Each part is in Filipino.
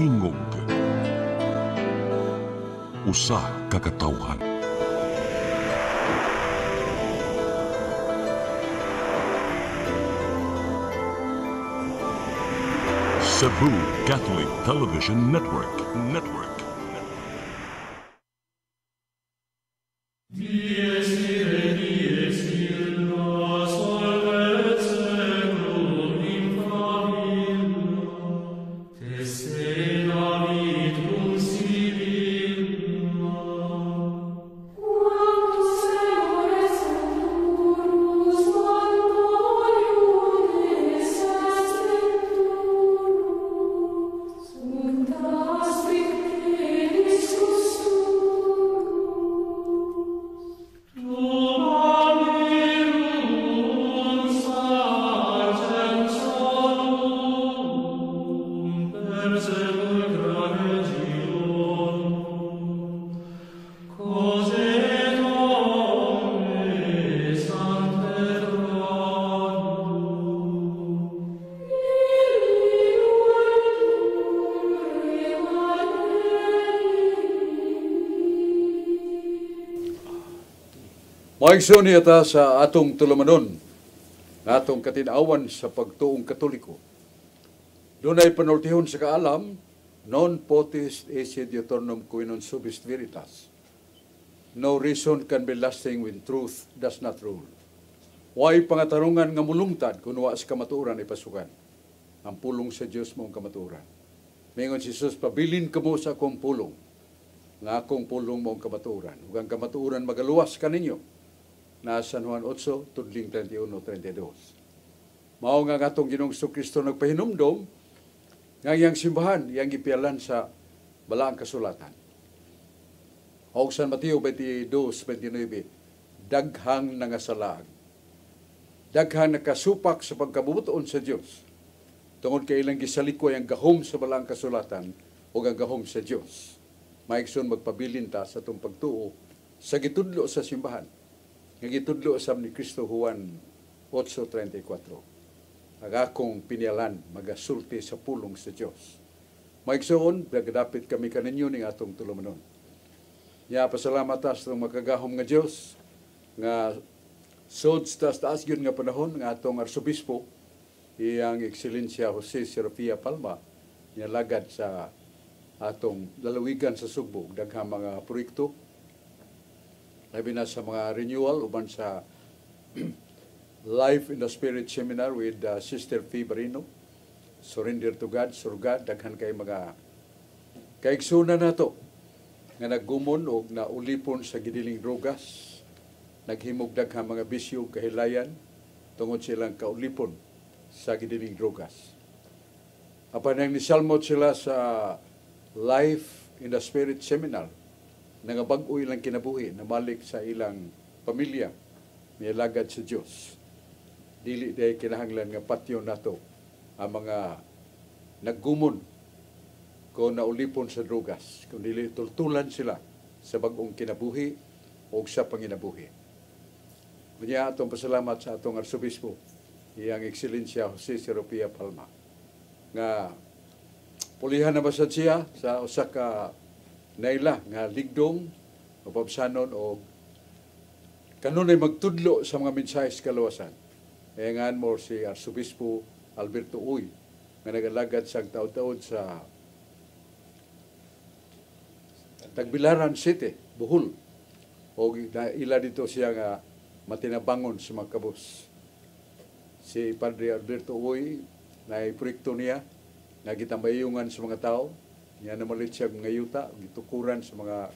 tingog. Usa ka katawhan. Cebu Catholic Television Network. Maigsoon niya sa atong tulumanon, atong katinawan sa pagtuong Katoliko. Doon ay panultihon sa kaalam, non potest esse Deuteronomium qui non subist veritas. No reason can be lasting when truth does not rule. Way pangatarungan nga mulungtad kung wa sa kamatuoran ipasukan. Ang pulong sa Dios mong kamatuoran. Mingon si Jesus, pabilin kamo sa akong pulong, nga akong pulong mong kamatuoran. Ug ang kamatuoran magaluwas kaninyo. Na San Juan 8, tudling 31-32. Mao nga atong Ginoong Kristo nagpahinumdom nga iyang simbahan, iyang gipialan sa balaang kasulatan. O San Mateo 22:29, daghang nangasalag. Daghang nakasupak sa pagkabubuton sa Dios. Tungod kay ilang gisalikoy ang gahom sa balaang kasulatan o ang gahom sa Dios. Maigsoon magpabilin ta sa atong pagtuo sa gitudlo sa simbahan. Nga gitudlo asam ni Cristo Juan 8:34. Ang akong pinialan magasulti sa pulong sa Dios. Maigsoon, dagadapit kami kaninyo ning atong tulumanon. Ya pasalamat ta sa makagahom nga Dios nga sod sa taas gyud nga panahon nga atong arsobispo iyang Ekselensya Jose Serapia Palma niya lagad sa atong lalawigan sa Subo, daghang mga proyekto labi na sa mga renewal uban sa Life in the Spirit Seminar with Sister Fee Barino, Surrender to God, Surgad, daghan kay mga kaigsunan nato nga naggumon o naulipon sa gidiling drogas, naghimog daghang mga bisyo kahilayan tungod silang kaulipon sa gidiling drogas. Apan nang nisalmot sila sa Life in the Spirit Seminar, nangabag-o ilang kinabuhi na balik sa ilang pamilya, nilagad sa Diyos. Dili day kinahanglan nga patyo nato ang mga naggumon kung naulipon sa drogas, kung dili tultulan sila sa bagong kinabuhi o sa panginabuhi. Kanya atong pasalamat sa atong arsobispo, iyang Ekselensya Jose Serapia Palma, nga pulihan na basad siya sa usa ka naila nga ligdong o pabsanon o kanunay magtudlo sa mga mensahe sa kaluwasan. Ngayon mo si Arsobispo Alberto Uy nga nagalagad sa taod-taod sa Tagbilaran City, Bohol. O ila dito siya nga matinabangon sa mga kabus. Si Padre Alberto Uy na proyekto niya na gitambayungan sa mga tao. Yan namalit siya mga yuta, gitukuran sa mga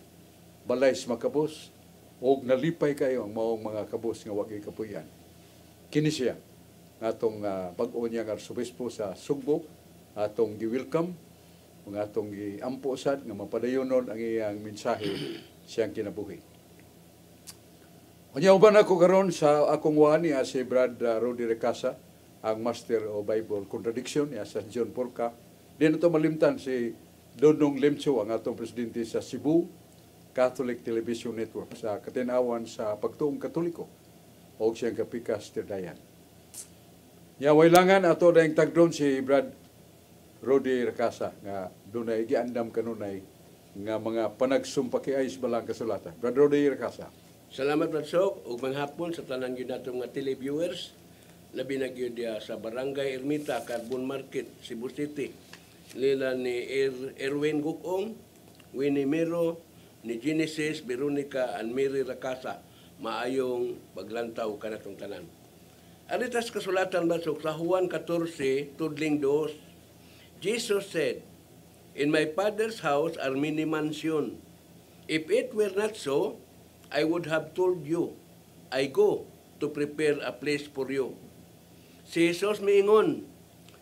balay sa mga kabos, o nalipay kayo ang maong mga kabos nga wagi kapuyan. Kini siya, atong bag-o niya ng arsobispo sa Sugbo, atong gi-welcome, atong gi-ampo sad, nga mapadayonon ang iyang mensahe siyang kinabuhi. Kanya uban ako karon sa akong wani si Brad Rudy Recasa, ang Master of Bible Contradiction, sa John Porca. Di na ito malimtan si Dodong Lemcho, ang atong presidente sa Cebu Catholic Television Network sa katinawan sa pagtuong Katoliko o siyang kapikas Terdayan. Yaway langan ato dahing tagdron si Brad Rodi Rakasa nga dunay giandam kanunay nga mga panagsumpakiayos balang kasulatan. Brother Rodi Rakasa. Salamat Bradsok ug manghapon sa tanan gyud nato nga televiewers labi na gyud sa Barangay Ermita, Carbon Market, Cebu City. Nila ni Erwin Gukong, Winnie Mero, ni Genesis, Veronica, and Mary Rakasa. Maayong paglantaw kanatong tanan. Aritas kasulatan Bradsok sa Juan 14, tudling 2. Jesus said, "In my Father's house are many mansions. If it were not so, I would have told you, I go to prepare a place for you." Si Jesus miingon,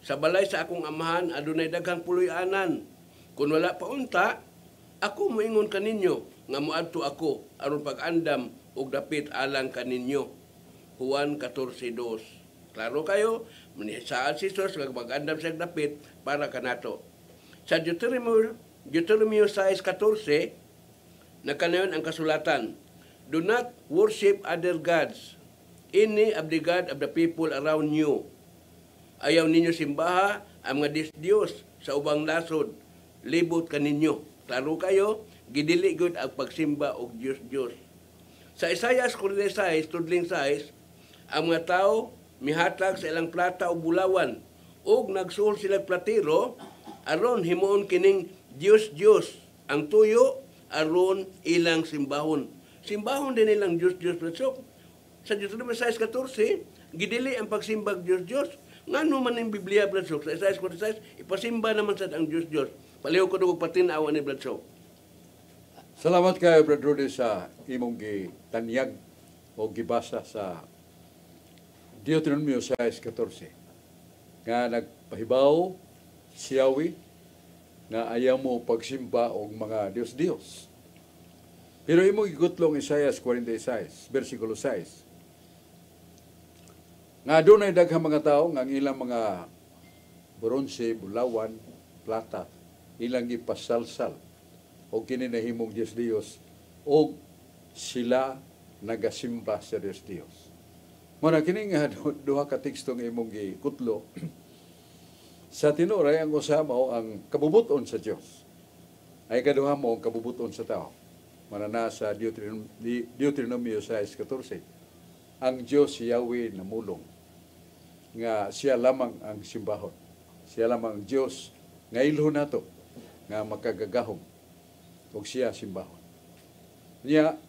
"Sa balay sa akong amahan, adunay daghang puloy-anan. Kung wala pa unta, ako moingon kaninyo, nga moadto ako, aron pag-andam og dapit alang kaninyo." Juan 14:2. Klaro kayo, saan si Jesus mag-andam sa dapit para kanato. Sa Deuteronomy 6:14, nakanayon ang kasulatan, "Do not worship other gods, any of the god of the people around you." Ayaw ninyo simbaha ang mga Diyos sa ubang nasod, libot kaninyo. Klaro kayo, gidili gud ang pagsimba og Diyos. Sa Isaiah 46, tudling 6, ang mga tao mihatag sa ilang plata o bulawan ug nagsuol sila platero aron himuon kining Diyos ang tuyo aron ilang simbahon. Simbahon din ilang Diyos Bradsok. Sa Deuteronomy 6:14, gidili ang pagsimbag Diyos. Ngano man ang Biblia Bradsok sa Isaiah 46, ipasimba naman sad ang Diyos. Paliw ko dugog patinaw ani Bradsok. Salamat kayo, Brother Rudy, sa imong gitanyag o gibasa sa Deuteronomy 6:14 nga nagpahibaw siyawi nga ayaw mo pagsimba og mga Diyos. Pero imong gigutlong Isaiah 46, versikulo 6, nga doon ay daghang mga tao nga ang ilang mga bronze, bulawan, plata, ilang gipasalsal o kininahimong Diyos o sila nagasimba sa Diyos. Muna kini nga duha ka teksto nga imong gikutlo sa tinuray ang usa mao ang kabubuton sa Dios. Ay kaduha mo ang kabubuton sa tao. Muna na sa Deuteronomy 6:14. Ang Dios Yahweh namulong nga siya lamang ang simbahon. Siya lamang ang Dios nga ilhon nato nga makagagahom og siya simbahon. Niya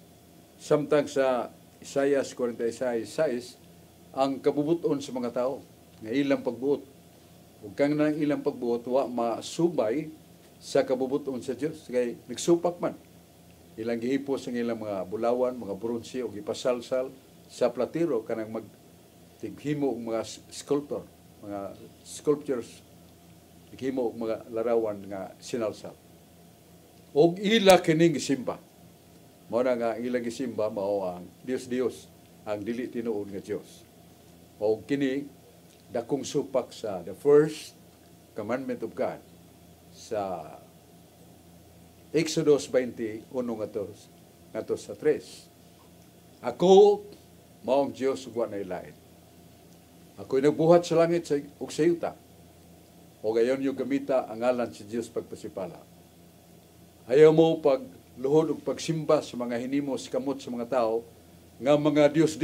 samtang sa Isaiah 46:6 ang kabubuton sa mga tao nga ilang pagbuot. Ug kang nang ilang pagbuot wa masubay sa kabubuton sa Dios kay nagsupak man. Ilang gihipos ang ilang mga bulawan, mga bronze o gipasalsal sa platero kanang tighimo og mga sculptor, mga sculptures, tighimo og mga larawan nga sinalsal. Og ila kining gisimba. Mao na nga ilang gisimba mao ang Dios, ang dili tinuod nga Dios. O kini dakong supak sa the first commandment of God sa Exodus 21 ngadto sa 3. Ako mao ang Dios ug wa nay lain. Ako'y nagbuhat sa langit ug sa yuta. O gayon yung gamita ang ngalan si Dios pagpasipala. Ayaw mo pagluhod ug pagsimba sa mga hinimos kamot sa mga tao nga mga Diyos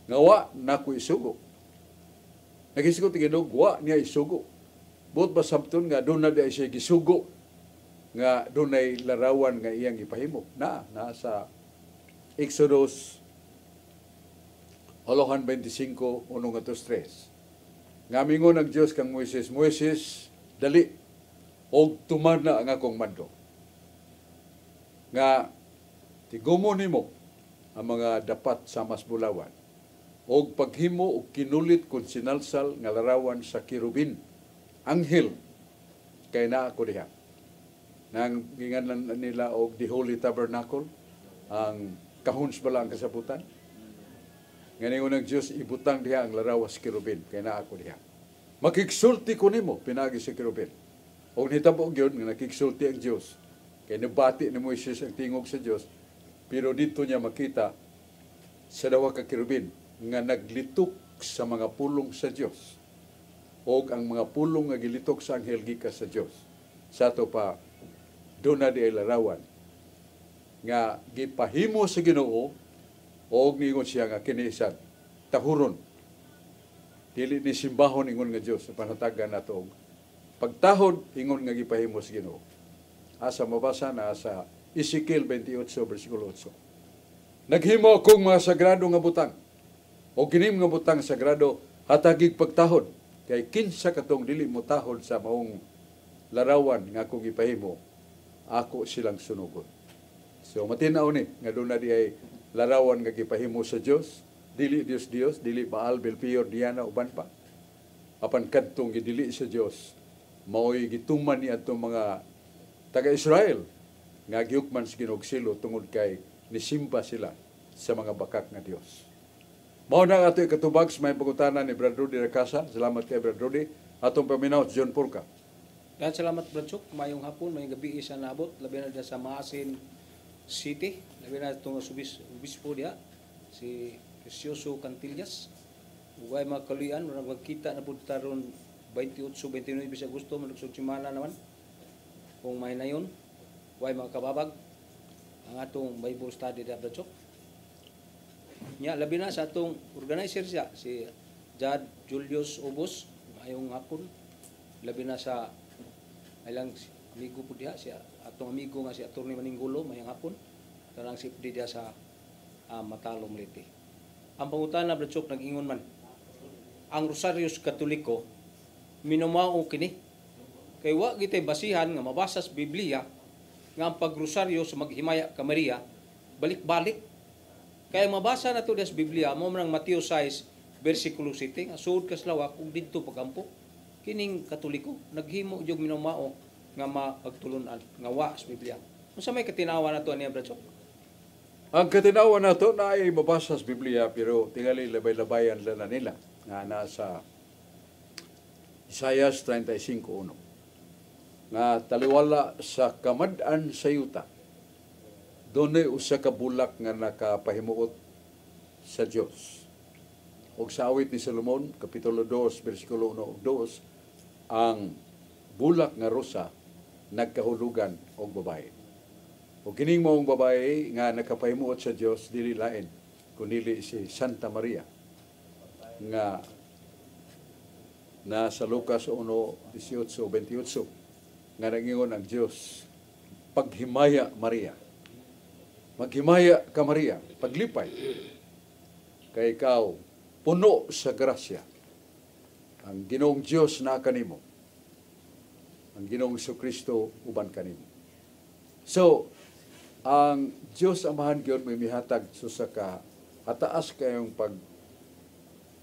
nga wa nako isugo. Nagisugo ti Ginoo wa niya isugo. Buot ba sabton nga doon na di siya gisugo nga dunay larawan nga iyang ipahimo. Sa Exodus 25, 1-3. Nga mingon ang Dios kang Moises, Moises, dali og tumar na ang akong mando. Nga tigumo nimo ang mga dapat sa mas bulawan og paghimo og kinulit kun sinalsal nga larawan sa kirubin, anghel, kay naa ko diha. Nang ginganan nila og the Holy Tabernacle, ang kahons bala ang kasabutan. Ngayon ng Diyos, ibutang diha ang larawas kirubin, kay naa ko diha. Makiksulti ko nimo, pinagi sa kirubin. O nitabo yun, nga nakiksulti ang Diyos. Kay nabati ni Moises ang tingog sa Diyos, pero dito niya makita sa dawa ka kirubin, nga naglitok sa mga pulong sa Diyos. o ang mga pulong nga gilitok sa anghel gikas sa Dios. Sa ato pa doon na di ay larawan nga gipahimo sa Ginoo o ningon siya nga kini sad tahuron dili ni simbahon ingon nga Dios sa panatagan nato pagtahod ingon nga gipahimo sa Ginoo. Asa mabasa na sa Ezekiel 28 bersikulo 8. Naghimo akong mga sagrado nga butang o kining nga butang sagrado hatagig pagtahod kay kinsa katong dili mo tahod sa maong larawan nga akong gipahimo ako silang sunugon. So matinaw ni nga doon na di ay larawan nga gipahimo sa Dios, dili Dios, dili Baal, Belpeor, Diana uban pa. Apan kadtong gidili sa Dios, mao'y gituman ni atong mga taga-Israel nga giukman sa ginugsilo tungod kay nisimba sila sa mga bakak nga Dios. Mao na ato ikatubag sa may pangutanan ni Brad Rudy Racasa. Salamat kay Brad Rudy. Atong paminaw John Purka. Dahil salamat Brad Chuk, mayong hapon, mayong gabi isa nabot, labi na sa Maasin City, labi na itong obispo diya, si Precioso Cantillas. Huwag mga kaluyan, magkita na po taron 28-29 sa Agosto, malugsog simana naman. Kung may na yun, huwag mga kababag, ang atong Bible study diya Brad Chuk. Nya, labi na sa atong organizer siya, si Jad Julius Obos, mayong hapon, labi na sa ilang amigo po diha siya atong amigo nga si Attorney Maninggulo mayang hapon karang si diha sa Matalom Leyte. Ang pangutana Brad Chuk nag-ingon man ang Rosaryos Katoliko minumao kini kay wa gitay basihan nga mabasa sa Biblia nga ang pagrosaryo sa maghimaya ka Maria balik-balik kay mabasa nato sa Biblia mo man Mateo 6 bersikulo 7 nga suod kas lawak ug didto pagampo kining Katoliko naghimo jog minumao nga mapagtulunan nga wa sa Biblia. Unsa may katinawa nato niya Brad Chuk? Ang katinawa nato na ay mabasa sa Biblia pero tingali labay-labayan lang na nila nga nasa Isaiah 35:1 nga taliwala sa kamad-an sa yuta dunay usa ka bulak nga nakapahimuot sa Dios. Og sa awit ni Solomon kapitulo 2 bersikulo 1 ug 2 ang bulak nga rosa nagkahulugan og babae. O kining maong babae nga nakapahimuot sa Dios dili lain kundi si Santa Maria nga nasa Lucas 1:18-28 nga nangingon ang Dios paghimaya Maria. Maghimaya ka Maria, paglipay kay ikaw puno sa grasya. Ang Ginoong Dios na kanimo. Ang Ginoong Kristo uban kanimo. So, ang Dios Amahan gyud may mihatag sa ka ataas kayong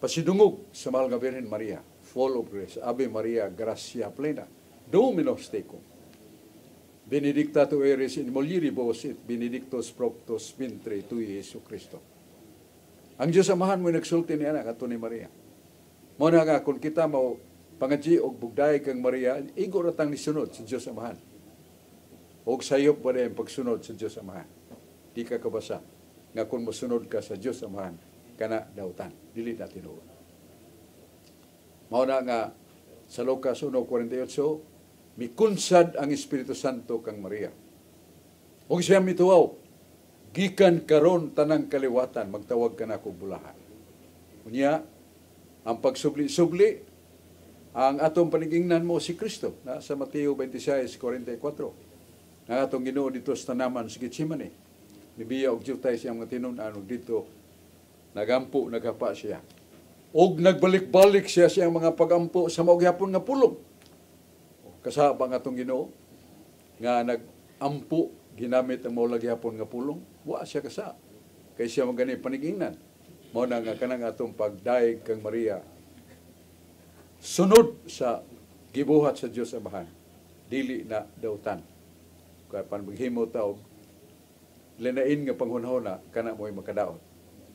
pasidungog sa mahal nga Birhen Maria, full of grace. Ave Maria, gracia plena. Dominus tecum. Benedicta tu eres in mulieribus et benedictus fructus ventris tui, Jesu Cristo. Ang Dios Amahan mo nagsulti ni anak ato ni Maria. Mo na nga kung kita mo pangadji og bugday kang Maria, igo ratang nisunod sa Dios Amahan. Og sayop pa rin pagsunod sa Dios Amahan. Di ka kabasa nga kung mosunod ka sa Dios Amahan, kana dautan. Dili na tinuod. Mao na nga sa Lucas 1:48, mikunsad ang Espiritu Santo kang Maria. Og siya mituaw, gikan karon tanang kaliwatan, magtawag ka na kong bulahan. Unya, ang pagsubli-subli, ang atong panigingnan mo si Kristo. Na sa Mateo 26:44. Ang atong Ginoo dito sa tanaman sa Getsemane. Nibiya og jutay siya mga tinunan og dito nagampo, naghapa siya. Og nagbalik-balik siya siyang mga pagampo sa maugyapon nga pulong. Kasaba nga atong Ginoo nga nagampo ginamit ang maulagyapon nga pulong. Wa siya kasa. Kay siya magani panigingnan. Mao na nga kanang atong pagdaig kang Maria sunod sa gibuhat sa Dios Amahan, dili na dautan. Kaya panmaghimo taog linain nga panghunahuna kana mo'y makadaot.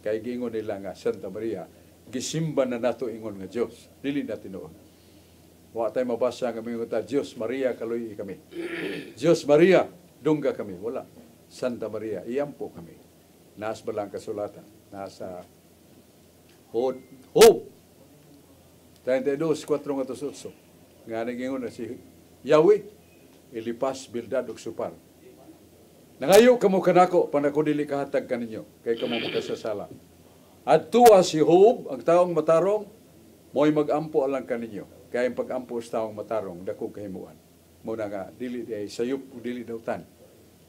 Kay giingon nila nga Santa Maria gisimba na nato ingon nga Dios, dili na tinuod. Wa tay mabasa nga mingon ta Dios Maria kaluy kami. Dios Maria dungga kami, wala. Santa Maria iyampo kami. Naas balang kasulatan, nasa Hope. 32:4 nga 8. Nga nagingon na si Yahweh ilipas Bildad ug Supar. Nangayo kamo kanako panako dili kahatag kaninyo kay kamo makasasala. Adtua si Job ang taong matarong mo'y magampo alang kaninyo. Kay ang pag-ampo sa taong matarong dako kahimuan. Mo na nga dili ay sayop ug dili dautan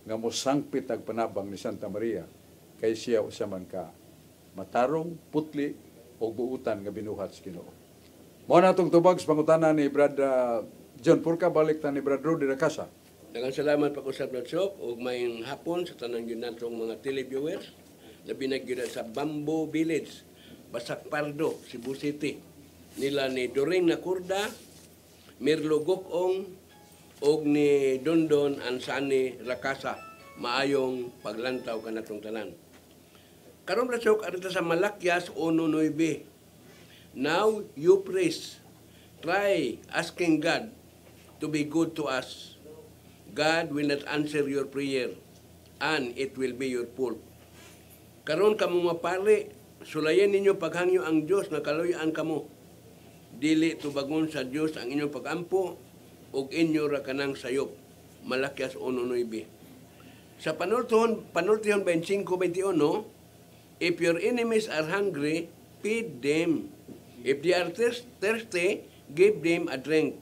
nga mosangpit ang panabang ni Santa Maria kay siya usa man ka matarong, putli o buutan nga binuhat sa Ginoo. Mao na tong tubag sa pangutana ni Brad John Purka balik ta ni Brad Rudy Rakasa. Daghang salamat pa ko sa Bloodshop ug mayong hapon sa tanang yun natong mga televiewers. Labi na gyud sa Bamboo Village, Basak Pardo, Cebu City. Nila ni Doring Nakurda, Mirlo Gokong, og ni Dondon Ansani Rakasa. Maayong paglantaw kanatong tanan. Karon Bloodshop arita sa Malakyas 1:9. Now you praise. Try asking God to be good to us. God will not answer your prayer and it will be your fault. Karon kamo mapari, sulayan ninyo paghangyo ang Dios nga kaloy-an kamo. Dili tubagon sa Dios ang inyong pagampo ug inyo ra kanang sayop. Malakyas 1:9. Sa panultihon 25:21, if your enemies are hungry, feed them. If they are thirsty, give them a drink.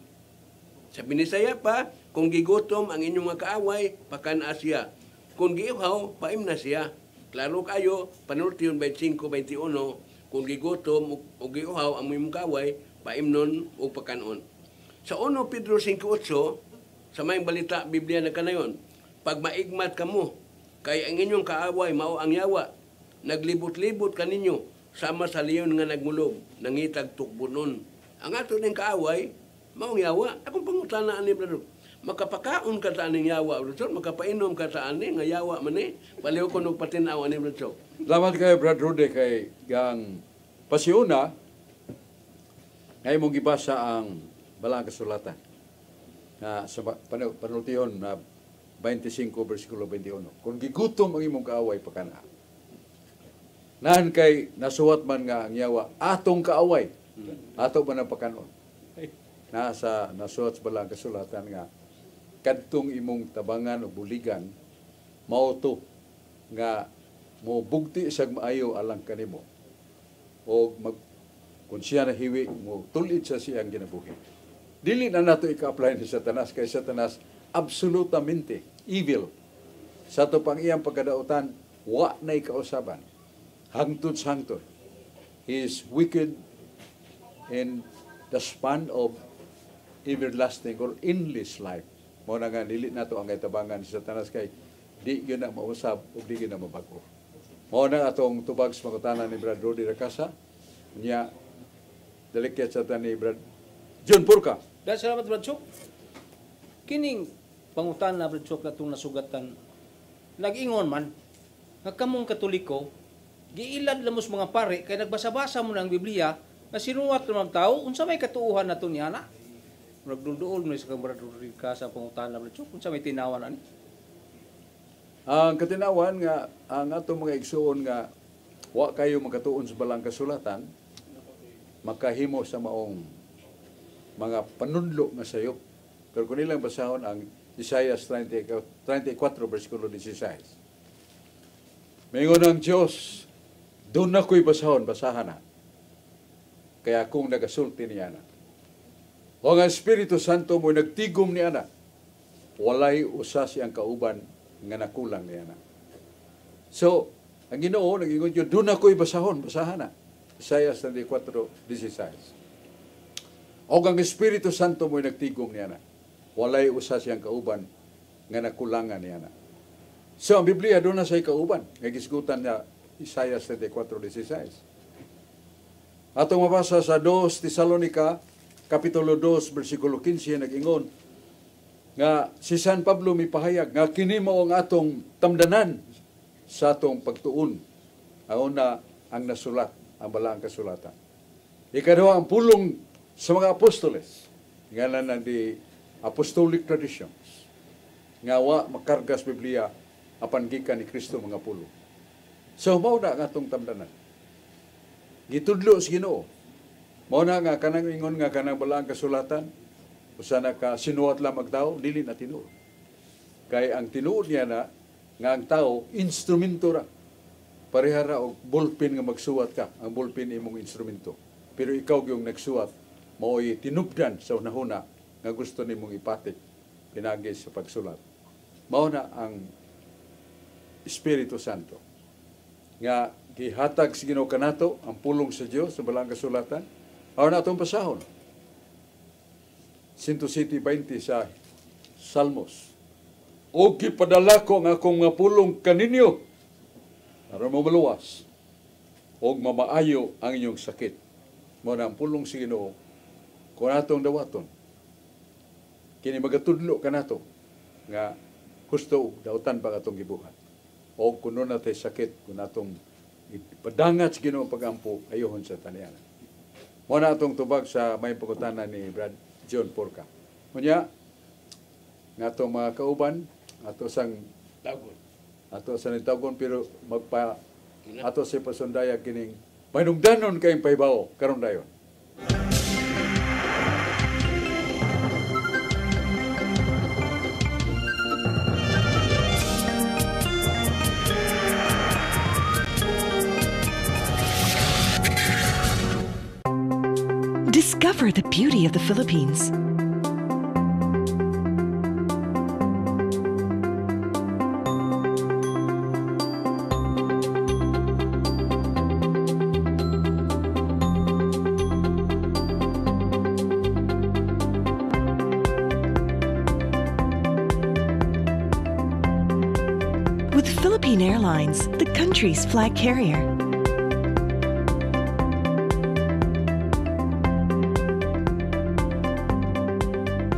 Sa Binisaya pa, kung gigutom ang inyong mga kaaway, pakana siya. Kung giuhaw, paim na siya. Klaro kayo, panultihon 25:21, kung gigutom o giuhaw ang inyong kaaway, paim nun o pakanon. Sa 1 Pedro 5:8, sa may balita, Biblia na kanayon, pag maigmat kamo, kay ang inyong kaaway mao ang yawa, naglibot-libot kaninyo, sama sa leon nga nagmulog, nangitag tukbunon. Ang ato ning kaaway, maong yawa. Akong pangutana ani brother. Makapakaon ka ta aning yawa, brother. Makapainom ka ta ani nga yawa man ni. Paliw ko og patinaw ani brother. Salamat kay Brad Rudy kay gang pasiuna ngay mong gibasa ang balang kasulatan na sa panultihon na 25 versikulo 21. Kung gigutom ang imong kaaway pakana. Nan kay nasuwat man nga ang yawa atong kaaway. Ato ba na pakanon? Nasuwat sa balang kasulatan nga kadtong imong tabangan o buligan mao to nga mo bugti isag maayo alang kanimo o kung siya nahiwi mo tulid sa siyang ginabuhi. Dili na nato ika-apply ni Satanas kay Satanas absolutamente evil. Sa to pang iyang pagkadautan wa nay kausaban. Hangtod sa hangtod. He is wicked in the span of everlasting or endless life. Mao na nga dili nato ang itabangan sa Satanas kay di gyud na mausab ug di gyud na mabago. Mao na atong tubag sa pangutana ni Brad Rudy Rakasa. Nya delikat sa ni Brad John Purka. Dahil salamat Brad Chok. Kining pangutan na Brad Chok na itong nasugatan, nag-ingon man, nga kamong Katoliko, giilad lamos mga pare, kaya nagbasa-basa mo ng Biblia, na sinuwat ng tao, unsa may katuuhan na ito niya na. Nagdulduol mo sa Brad Rudy sa pangutan na Brad Chok, unsa may tinawan ani. Ang katinawan nga, ang atong mga igsuon nga, wa kayo magkatuon sa balang kasulatan, makahimo sa maong mga panunlo nga sayop. Pero kung nilang basahon ang Isaiah 34, versikulo 16. Mayingon ang Diyos, doon na ko'y basahon, basahan na. Kaya kung nagasulti niya na. O ang Espiritu Santo mo nagtigom niya na, walay usa siyang kauban nga nakulang niya na. So, ang Ginoo nagingon yun, doon na ko'y basahon, basahan na. Isaiah 34:16. O ang Espiritu Santo mo'y nagtigom niya na. Walay usa siyang kauban nga nakulangan niya na. So ang Biblia doon na siya'y kauban. Nga gisgutan niya Isaiah 34:16. Atong mabasa sa 2 Tesalonica, Kapitulo 2, versikulo 15, nag-ingon nga si San Pablo mipahayag nga kini mao ang atong tamdanan sa atong pagtuon. Ang una ang nasulat, ang balaang kasulatan. Ikaduha ang pulong sa mga apostoles. Ngalan ng the apostolic traditions. Nga wa makargas Biblia apan gikan ni Kristo mga pulo. So mao na ang atong tamdanan. Gitudlo sa Ginoo Mao na nga kanang ingon nga kanang balaang kasulatan usa na ka sinuwat lang magtao dili na tinuod. Kay ang tinuod niya na nga ang tao instrumento ra. Pareha ra og ballpen nga magsuwat ka. Ang ballpen imong instrumento. Pero ikaw yung nagsuwat mao'y tinubdan sa unahuna nga gusto nimong ipatik pinagi sa pagsulat. Mao na ang Espiritu Santo nga gihatag sa Ginoo kanato ang pulong sa Dios sa balaang kasulatan. Aron atong pasahon. 107:20 sa Salmos. O gipadala ko ang akong nga pulong kaninyo aron mo maluwas o mamaayo ang inyong sakit. Mao na ang pulong sa Ginoo kung atong dawaton. Kini magatudlo kanato nga gusto dawtan pa atong gibuhat. O kuno natay sakit kun atong ipadangat sa Ginoo pagampo ayohon sa taniana. Mao na atong tubag sa may pagkutanan ni Brad John Porca. Unya nga atong mga kauban ato sang Tagon. ato sa nitagon pero ato sa pasundaya kining mainungdanon kayong paibaw karon dayon. Discover the beauty of the Philippines. With Philippine Airlines, the country's flag carrier.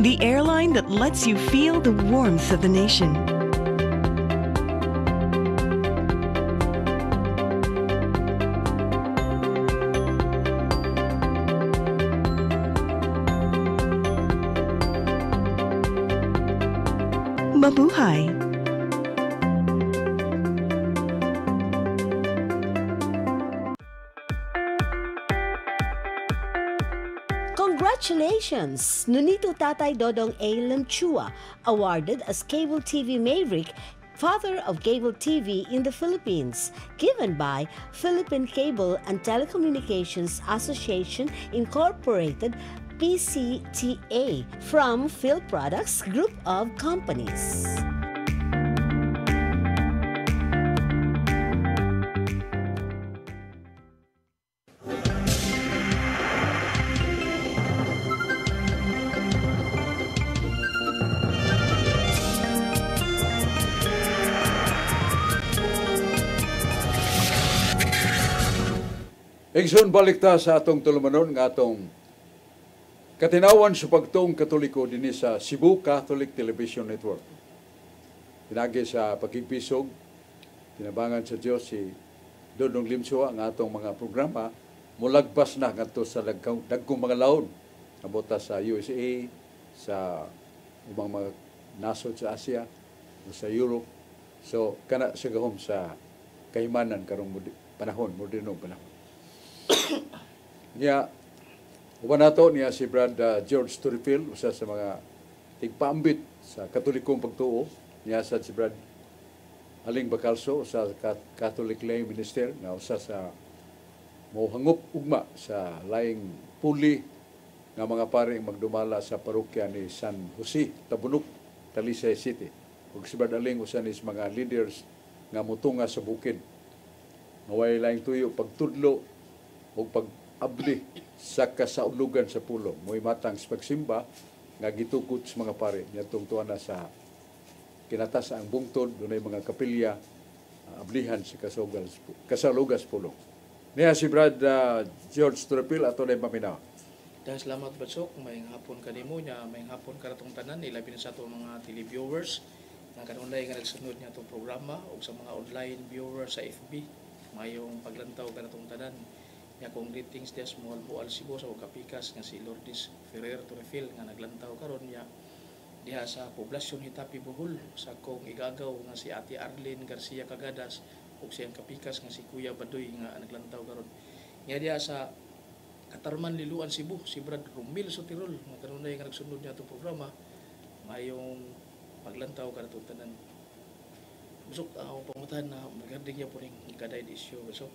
The airline that lets you feel the warmth of the nation. Mabuhay! Congratulations! Nunito Tatay Dodong A. Lemchua, awarded as Cable TV Maverick, Father of Cable TV in the Philippines, given by Philippine Cable and Telecommunications Association Incorporated, PCTA, from Phil Products Group of Companies. Igsoon balik ta sa atong tulumanon nga atong katinawan sa pagtuong Katoliko dinhi sa Cebu Catholic Television Network. Pinagi sa pagkigpisog, tinabangan sa Dios si Dodong Limsua ang atong mga programa mulagpas na ngadto sa dagkong mga laon nabota sa USA, sa ubang mga nasod sa Asia, sa Europe. So kana sa gahom sa kahimanan karong panahon, modernong panahon. Niya, uban nato niya si Brad George Turifil, usa sa mga tigpaambit sa Katolikong pagtuo. Niya sad si Brad Aling Bacalso, usa sa Catholic Lay Minister, nga usa sa mohangup ugma sa laing puli nga mga paring magdumala sa parokya ni San Jose, Tabunok, Talisay City. Ug si Brad Aling usa ni mga leaders nga mutunga sa bukid. Naway laing tuyo pagtudlo o pag-abli sa kasaulugan sa pulo. Mo'y matang sa pagsimba nga gitukod sa mga pare. Niyatong tuwa na sa kinatas ang bungtod, doon ay mga kapilya, ablihan sa kasaulugan sa pulo. Niya si Brad George Turapil ato na paminaw. Dahil salamat Batsok, may hapon kanimo niya, may hapon karatong tanan, ilabi na sa itong mga televiewers, na kanunay nga nagsunod niya itong programa, o sa mga online viewers sa FB, mayong paglantaw karatong tanan. Ya kung greetings des mohon po Cebu sa kapikas nga si Lourdes Ferrer Turifil nga naglantaw karon ya diha sa poblasyon Hitapi Bohol sa kong igagaw nga si Ate Arlene Garcia Cagadas ug siyang kapikas nga si Kuya Badoy nga naglantaw karon. Nya diha sa Katarman Liluan Cebu, si Brad Romil Sotirol, mga kanunay nga nagsunod niya itong programa, mayong paglantaw ka na itong tanan. Basok, ako pangutahan na magandang niya po rin kada issue. Basok,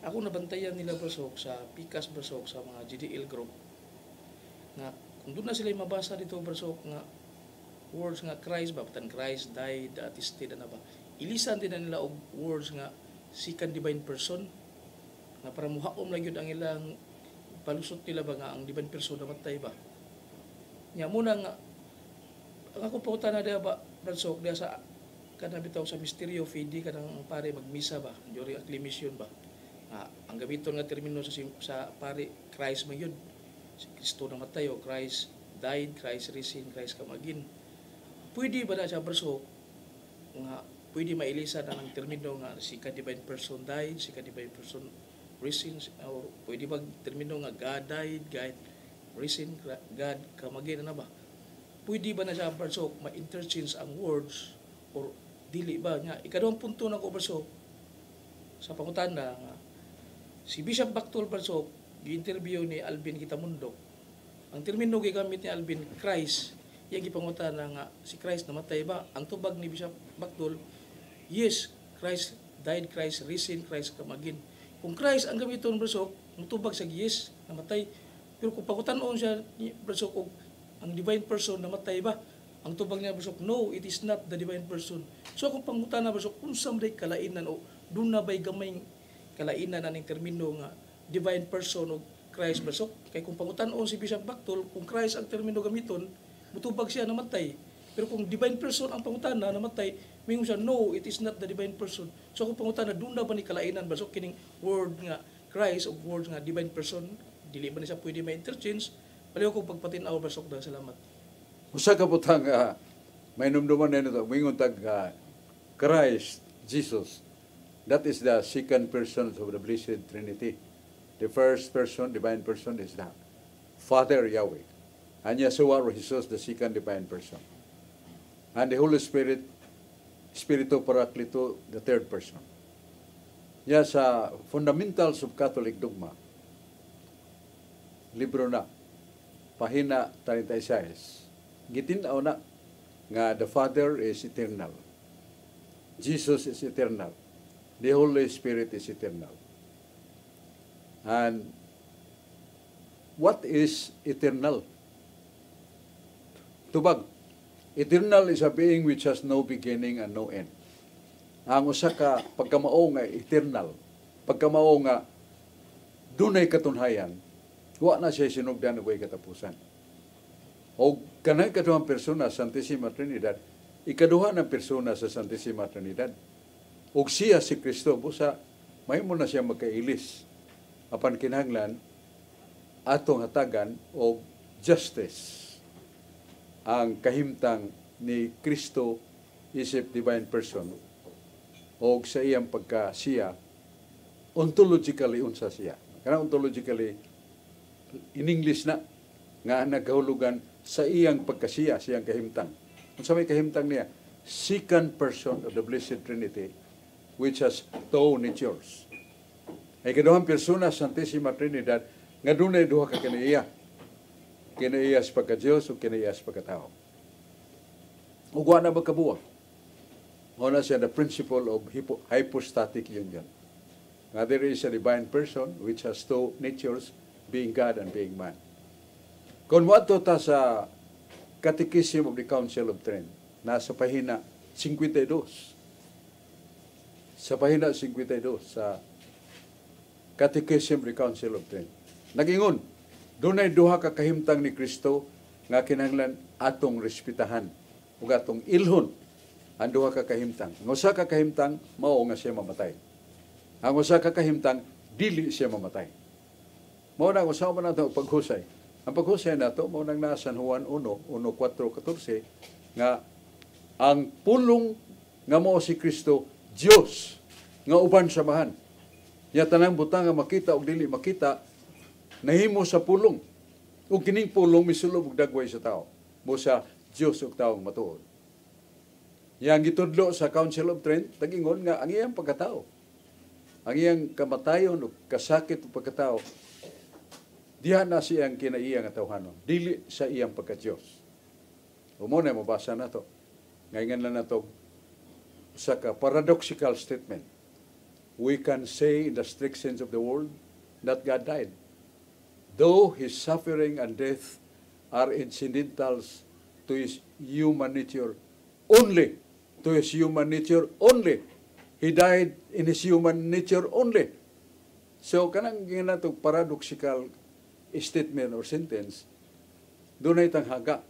ako nabantayan nila Basok sa Pikas Basok sa mga GDL group nga kung doon na sila mabasa dito Basok nga words nga Christ, baptan Christ, died, attested na ba. Ilisan din na nila og words nga second divine person nga para muhaom lang yun ang ilang palusot nila ba nga ang divine person namatay ba. Nya muna nga ang ako pauta na diya ba Basok diya sa kanang bitaw sa misteryo fidi kanang pare magmisa ba during acclamation ba. Ang gamiton nga termino sa pare Christ man yun. Si Kristo namatay o Christ died, Christ risen, Christ kamagin. Pwede ba na siya Basok nga pwede mailisan na ng termino nga si ka-divine person died, si ka-divine person risen, or pwede ba termino nga God died, God risen, God kamagin na ba? Pwede ba na siya Basok ma-interchange ang words or dili ba nga? Ikaduhang punto na ko Basok sa pangutana nga si Bishop Bactol Basok gi-interview ni Alvin Kitamundok. Ang termino gigamit ni Alvin Christ, yang gipangutana nga si Christ namatay ba? Ang tubag ni Bishop Bactol, yes, Christ died, Christ risen, Christ kamagin. Kung Christ ang gamiton Basok, mutubag sa yes, namatay. Pero kung pangutanon siya ni Basok og ang divine person namatay ba? Ang tubag niya Basok, no, it is not the divine person. So kung pangutana Basok, unsam day kalainan o doon na ba'y gamay kalainan aning termino nga divine person o Christ Basok? Kay kung pangutanon si Bishop Bactol, kung Christ ang termino gamiton, mutubag siya namatay. Pero kung divine person ang pangutana namatay, mingon siya, no, it is not the divine person. So kung pangutana, doon na ba ni kalainan Basok kining word nga Christ o word nga divine person, dili ba ni siya pwede ma-interchange? Paliw ko pagpatinaw Basok na salamat. Usa ka butang may numduman na ito, mingon tag Christ, Jesus. That is the second person of the Blessed Trinity. The first person, divine person, is the Father Yahweh. And Yeshua or Jesus, the second divine person. And the Holy Spirit, Spiritu Paraclito, the third person. Ya sa Fundamentals of Catholic Dogma, libro na, pahina 36, gitinaw na nga the Father is eternal. Jesus is eternal. The Holy Spirit is eternal. And what is eternal? Tubag, eternal is a being which has no beginning and no end. Ang usa ka pagkamao nga eternal, pagkamao nga dunay katunhayan, wa na siya sinugdan og katapusan. O kanang ikaduhang persona sa Santissima Trinidad, ikaduha ng persona sa Santissima Trinidad. O siya si Kristo, busa mahimo na siya magkailis apan kinahanglan atong hatagan og justice ang kahimtang ni Kristo isip divine person o sa iyang pagka siya ontologically unsa siya. Kana ontologically in English na nga nagahulugan sa iyang pagkasiya, siyang kahimtang. Unsa may kahimtang niya? Second person of the Blessed Trinity which has two natures. Ay kaduhang persona sa Santissima Trinidad nga dunay duha ka kinaiya. Kinaiya sa pagka-Dios o kinaiya sa pagkatao. Ug wa na magkabuwa. Una siya the principle of hypostatic union. Now there is a divine person which has two natures, being God and being man. Kung wato ta sa Catechism of the Council of Trent, nasa pahina 52. Sa pahina 52 sa Catechism of the Council of Trent. Nagingon, dunay duha ka kahimtang ni Kristo nga kinahanglan atong respetahan ug atong ilhon ang duha ka kahimtang. Ang usa ka kahimtang mao nga siya mamatay. Ang usa ka kahimtang dili siya mamatay. Mao na usa man nato paghusay. Ang paghusay nato mao nang nasa San Juan 1:4-14 nga ang pulong nga mao si Kristo Dios nga uban samahan. Ya tanang butang nga makita og dili makita nahimo sa pulong. Ug kining pulong misulob og dagway sa tao. Mo sa Dios ug taong matuod. Yang gitudlo sa Council of Trent tagingon nga ang iyang pagkatao, ang iyang kamatayon ug kasakit ug pagkatao Diha na siyang kinaiyang atawhanon. Dili sa iyang pagka-Diyos. Umuna, mabasa na to. Ngayon lang na to sa paradoxical statement. We can say in the strict sense of the word that God died. Though His suffering and death are incidentals to His human nature only. To His human nature only. He died in His human nature only. So, kanang ginatong paradoxical statement or sentence, doon ay tanghaga.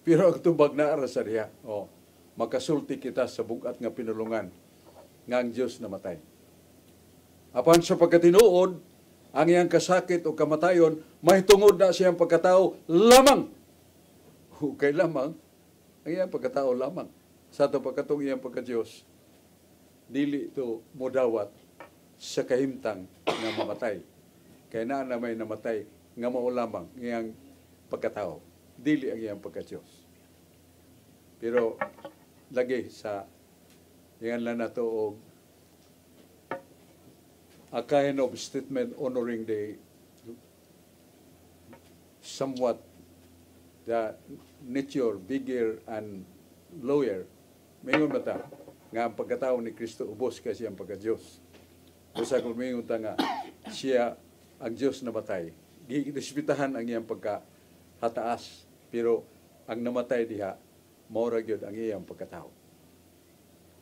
Pero ang tubag na ara sa diha, makasulti kita sa bugat nga pinulungan nga ang Diyos namatay. Apan sa pagkatinuod, ang iyang kasakit o kamatayon, mahitungod na siyang pagkatao lamang. Hukay lamang, ang iyang pagkatao lamang. Sa ito pagkatong iyang pagka-Diyos, dili ito modawat sa kahimtang na mamatay. Kaya na may namatay nga mao lamang iyang pagkatao. Dili ang iyang pagka-Diyos. Pero lagi sa iyan lang na ito a kind of statement honoring the somewhat the nature, bigger and lower. Mayroon ba ta nga ang pagkatao ni Kristo ubos kasi ang pagka-Diyos. Basta kung mayroon ta nga siya ang Diyos na matay. Giresbitahan ang iyang pagkahataas. Pero ang namatay diha, maura gyud ang iyang pagkatao.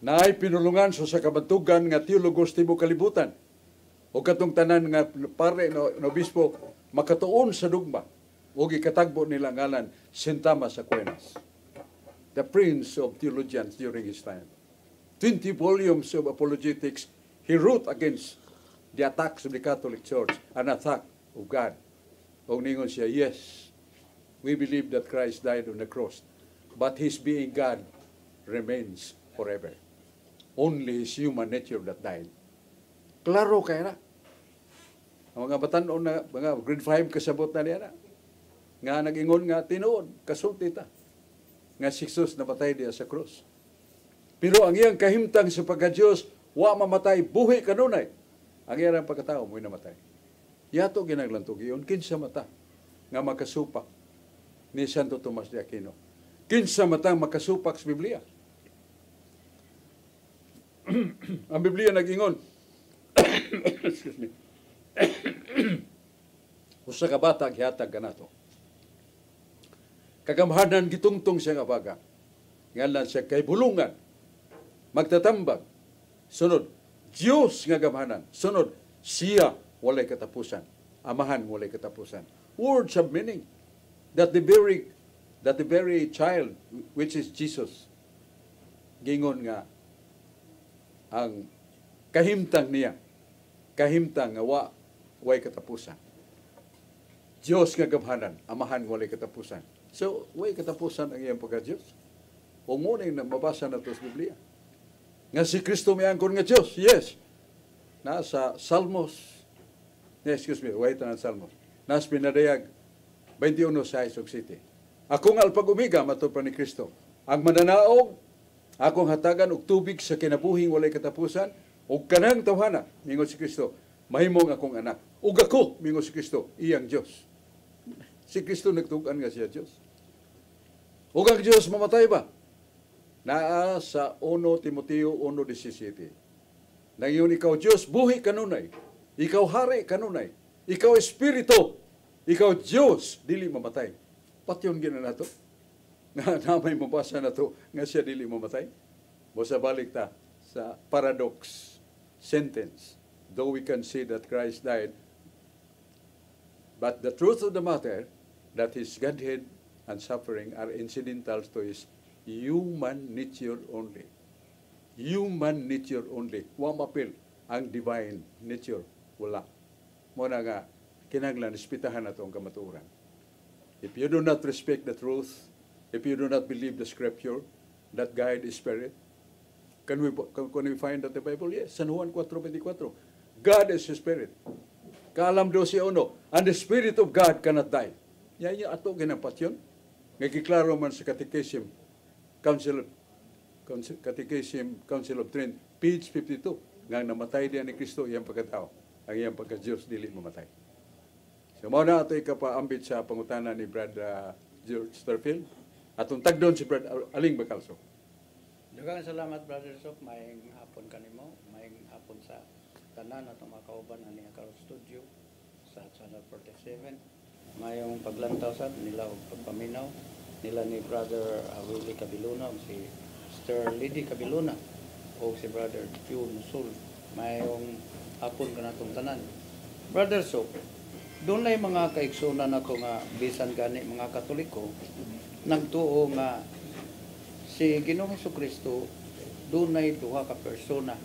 Naay pinulungan sa kabantugan nga teologos tibuok kalibutan. O katong tanan nga pare no obispo makatuon sa dugma. O gikatagbo nila ngalan Sintama Aquinas, the prince of theologians during his time. 20 volumes of apologetics he wrote against the attacks of the Catholic Church, an attack of God. O ningon siya, yes, we believe that Christ died on the cross, but His being God remains forever. Only His human nature that died. Klaro kaya na. Ang mga batanon na, mga grade 5 kasabot na niya na. Nga nag-ingon nga, tinuod, kasulti ta. Nga si Jesus napatay diya sa cross. Pero ang iyang kahimtang sa pagka-Diyos, wa mamatay, buhi kanunay. Ang iyang pagkatao mo'y namatay. Yato ginaglantog iyon, kinsa mata nga makasupak ni Santo Tomas de Aquino. Kinsa matang makasupak sa Biblia. Ang Biblia nag-ingon, excuse me, usa ka bata gihatag kanato. Kagamhanan gitungtong siya nga baga. Ngalan siya kay bulungan. Magtatambag. Sunod, Diyos nga gamhanan. Sunod, siya walay katapusan. Amahan walay katapusan. Words have meaning. That the very child, which is Jesus, gingon nga, ang kahimtang niya, kahimtang nga way katapusan. Diyos nga gamhanan, amahan walay katapusan. So, way katapusan ang iyang pagka-Diyos. O muna yung mabasa na ito sa Biblia. Nga si Kristo may angkon nga Diyos, yes. Nasa Salmos, excuse me, wait na Salmos. Nasa pinadayag, 21 sa Isog City. Akong alpag-umiga, matupad ni Kristo. Ang mananaog, akong hatagan og tubig sa kinabuhing walay katapusan, ug kanang tawhana, mingon si Kristo, mahimong akong anak. Ug ako, mingon si Kristo, iyang Diyos. Si Kristo nagtugan nga siya Diyos. Ug ang Diyos mamatay ba? Naa sa 1 Timoteo 1:17. Nangiyon ikaw Diyos, buhi kanunay. Ikaw hari kanunay. Ikaw espiritu. Ikaw Diyos, dili mamatay. Patyon gina na to. Nga namay mabasa na to, nga siya dili mamatay. Bosa balik ta sa paradox sentence. Though we can see that Christ died, but the truth of the matter, that His Godhead and suffering are incidental to His human nature only. Human nature only. Wa mapil ang divine nature. Wala. Muna nga, kinahanglan ispitahan na itong kamaturan. If you do not respect the truth, if you do not believe the scripture, that God is spirit, can we find that the Bible? Yes, San Juan 4:24. God is a spirit. Kaalam 12:1, and the Spirit of God cannot die. Yan yung ato ginampat yun. Nagkiklaro man sa Catechism, Council of Trent, page 52, nga namatay diyan ni Kristo, iyang pagkatao. Ang iyang pagka-Diyos, dili mamatay. So mao na ato ikapaambit sa pangutana ni Brad George Starfield. Atong tagdon si Brad Aling Bacalso. Daghang salamat, Brother Sok. Maayong hapon kanimo. Maayong hapon sa tanan at mga kauban ani Carol Studio sa Channel 47. Maayong paglantaw sa nila og pagpaminaw nila ni Brother Willie Cabiluna ug si Sister Lady Cabiluna o si Brother Q Nusul. Maayong hapon kanatong tanan. Brother Sok, doon na mga kaigsunan nato nga bisan gani mga Katoliko nagtuo nga si Ginoong Hesukristo dunay duha ka persona.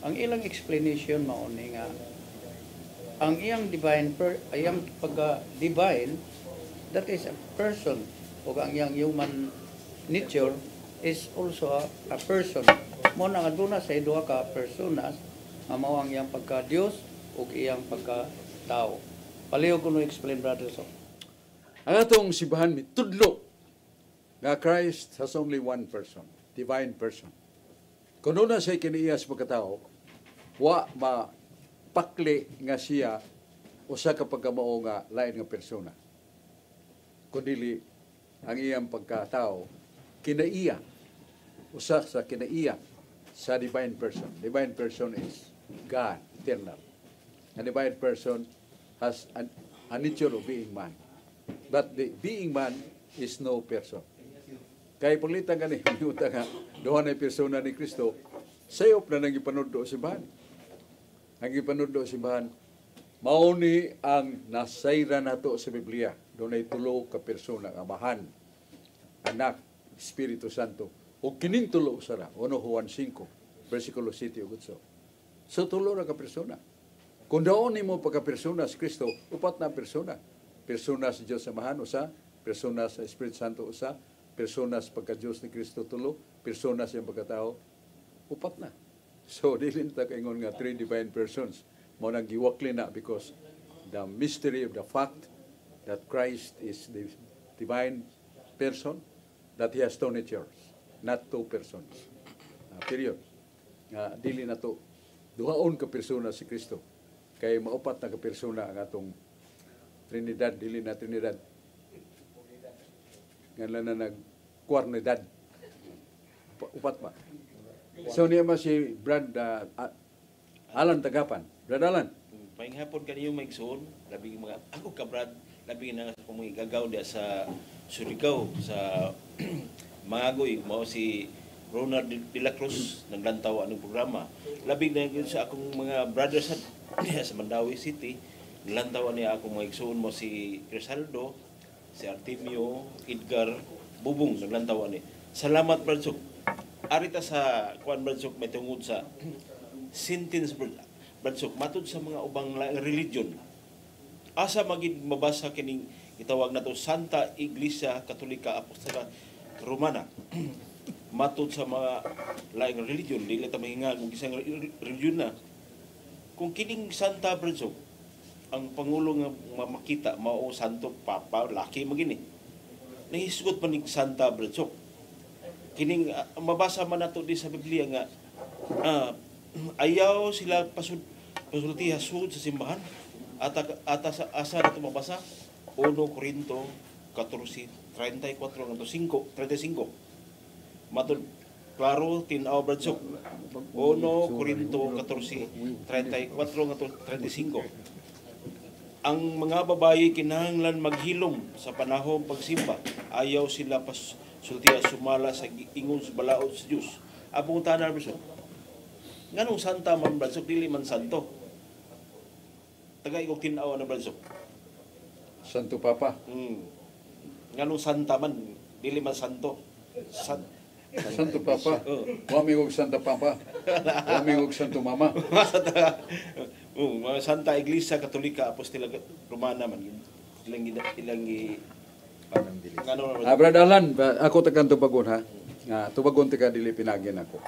Ang ilang explanation mao ni nga ang iyang ayang pagka-divine, that is a person, o ang iyang human nature is also a person. Mo na nga duna sa duha ka personas nga mao ang iyang pagka-Dios o iyang pagka-tao. Paliw ko no explain, Brother So. Ang atong sibahan mitudlo nga Christ has only one person, divine person. Kung na siya kiniiyas pagkatao, wa mapakli nga siya usa ka pagkamao nga lain nga persona. Kundi ang iyang pagkatao kinaiya usa sa kinaiya sa divine person. Divine person is God, eternal. A divine person has a nature of being man. But the being man is no person. Kaya paglitan ka ni minuta nga, doon ay persona ni Kristo, sayop na nang ipanuddo simbahan. Ang ipanuddo simbahan, mauni ang nasayra nato sa Biblia. Doon ay tulo ka persona, Amahan, Anak, Espiritu Santo. O kining tulo usara, 1 Juan 5, versikulo 7 ug 8. So tulo ra ka persona. Kung doon mo pagka-persona sa Kristo, upat na persona. Persona sa Diyos Amahan, usa. Persona sa Espiritu Santo, usa. Persona sa pagka-Diyos ni Kristo, tulo. Persona sa pagkatao, upat na. So, dili na kaingon nga three divine persons. Mao nang giwakli na because the mystery of the fact that Christ is the divine person, that He has two natures, not two persons. Period. Dili na to. Duhaon ka persona si Kristo. Kay maupat na ka persona ang atong Trinidad, dili na Trinidad. Ngayon na nag-Cuarnidad. Upat pa. So niya si Brad Alan Tagapan. Brad Alan. Maing hapon kaniyo maigsoon, labi mga ako ka Brad, labi na sa kung gagaw dia sa Surigao sa Mangagoy mao si Ronald de la Cruz naglantaw anong programa. Labi na yun sa akong mga brothers sa Mandawi City, naglantaw niya akong mga igsoon mo si Crisaldo, si Artemio, Edgar, Bubong naglantaw ni. Salamat Bradsok. Arita sa kuan Bradsok may tungod sa sentence Bradsok matud sa mga ubang religion. Asa magid mabasa kining itawag nato Santa Iglesia Katolika Apostolika Romana. Matud sa mga laing religion, dili ta mahinga kung isang religion na. Kung kining Santa Bradsok, ang Pangulo nga makita, mao Santo Papa, laki magini. Nahisgot pa ni Santa Bradsok. Kining mabasa man nato di sa Biblia nga ayaw sila pasulti hasud sa simbahan. Asa nato mabasa 1 Corinto 14:34 hangtod 35. Matod klaro tin-aw Bradsok 1 Corinto 14:34 hangtod 35. Ang mga babayi kinahanglan maghilom sa panahon pagsimba. Ayaw sila pasultiya sumala sa ingon sa balaod sa Dios. Abong tanan Bradsok. Nganong santa man Bradsok dili man santo. Tagay kog tin-aw na Bradsok. Santo Papa. Nganong santa man dili man santo. Santo Papa. Wami og Santa Papa. Wami og Santo Mama. Mga Santa Iglesia Katolika Apostolika Romana man ilang Brad Alan, ako takan tubagon ha. Nga tubagon tika dili pinagin ako.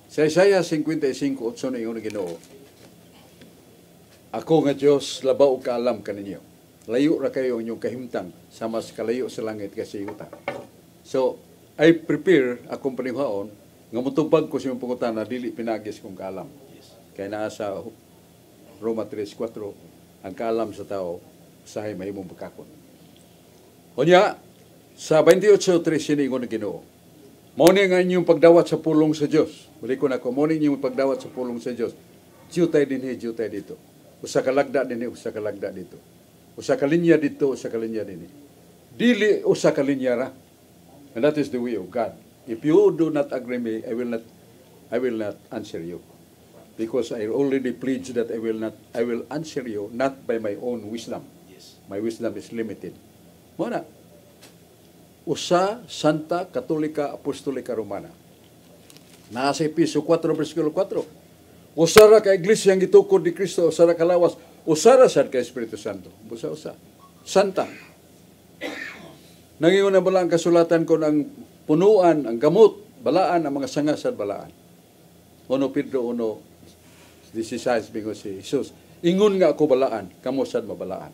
Sa Isaiah 55:8 na ingon Ginoo. Ako nga Dios labaw ka alam kaninyo. Layo ra kayo inyong kahimtang sa mas kalayo sa langit kasi yuta. So I prepare akong paninghaon nga mutubag ko sa imong pangutana dili pinagis kong kaalam. Kaya naa sa Roma 3:4 ang kaalam sa tao usahay mahimong pagkakon. Unya, sa 28:13 ingon ng Ginoo, mao ni nga inyong pagdawat sa pulong sa Dios. Balik ko na ko, mao ni inyong pagdawat sa pulong sa Dios. Jutay dinhi, jutay dito. Usa ka lagda dinhi, usa ka lagda dito. Usa ka linya dito, usa ka linya dinhi. Dili usa ka linya ra. And that is the way of God. If you do not agree me, I will not answer you. Because I already pledged that I will answer you not by my own wisdom. Yes. My wisdom is limited. Muna, usa, Santa, Katolika, Apostolika, Romana. Nasa Episo 4, versikulo 4. Usara ka iglesia ang gitukod ni Kristo, usara ka lawas, usara sad ka Espiritu Santo. Usa. Santa. Nangingon na bala ang kasulatan ko ng punuan, ang gamot, balaan, ang mga sanga sad balaan. 1 Pedro 1:16 bingo si Jesus. Ingon nga ako balaan, kamo sad mabalaan.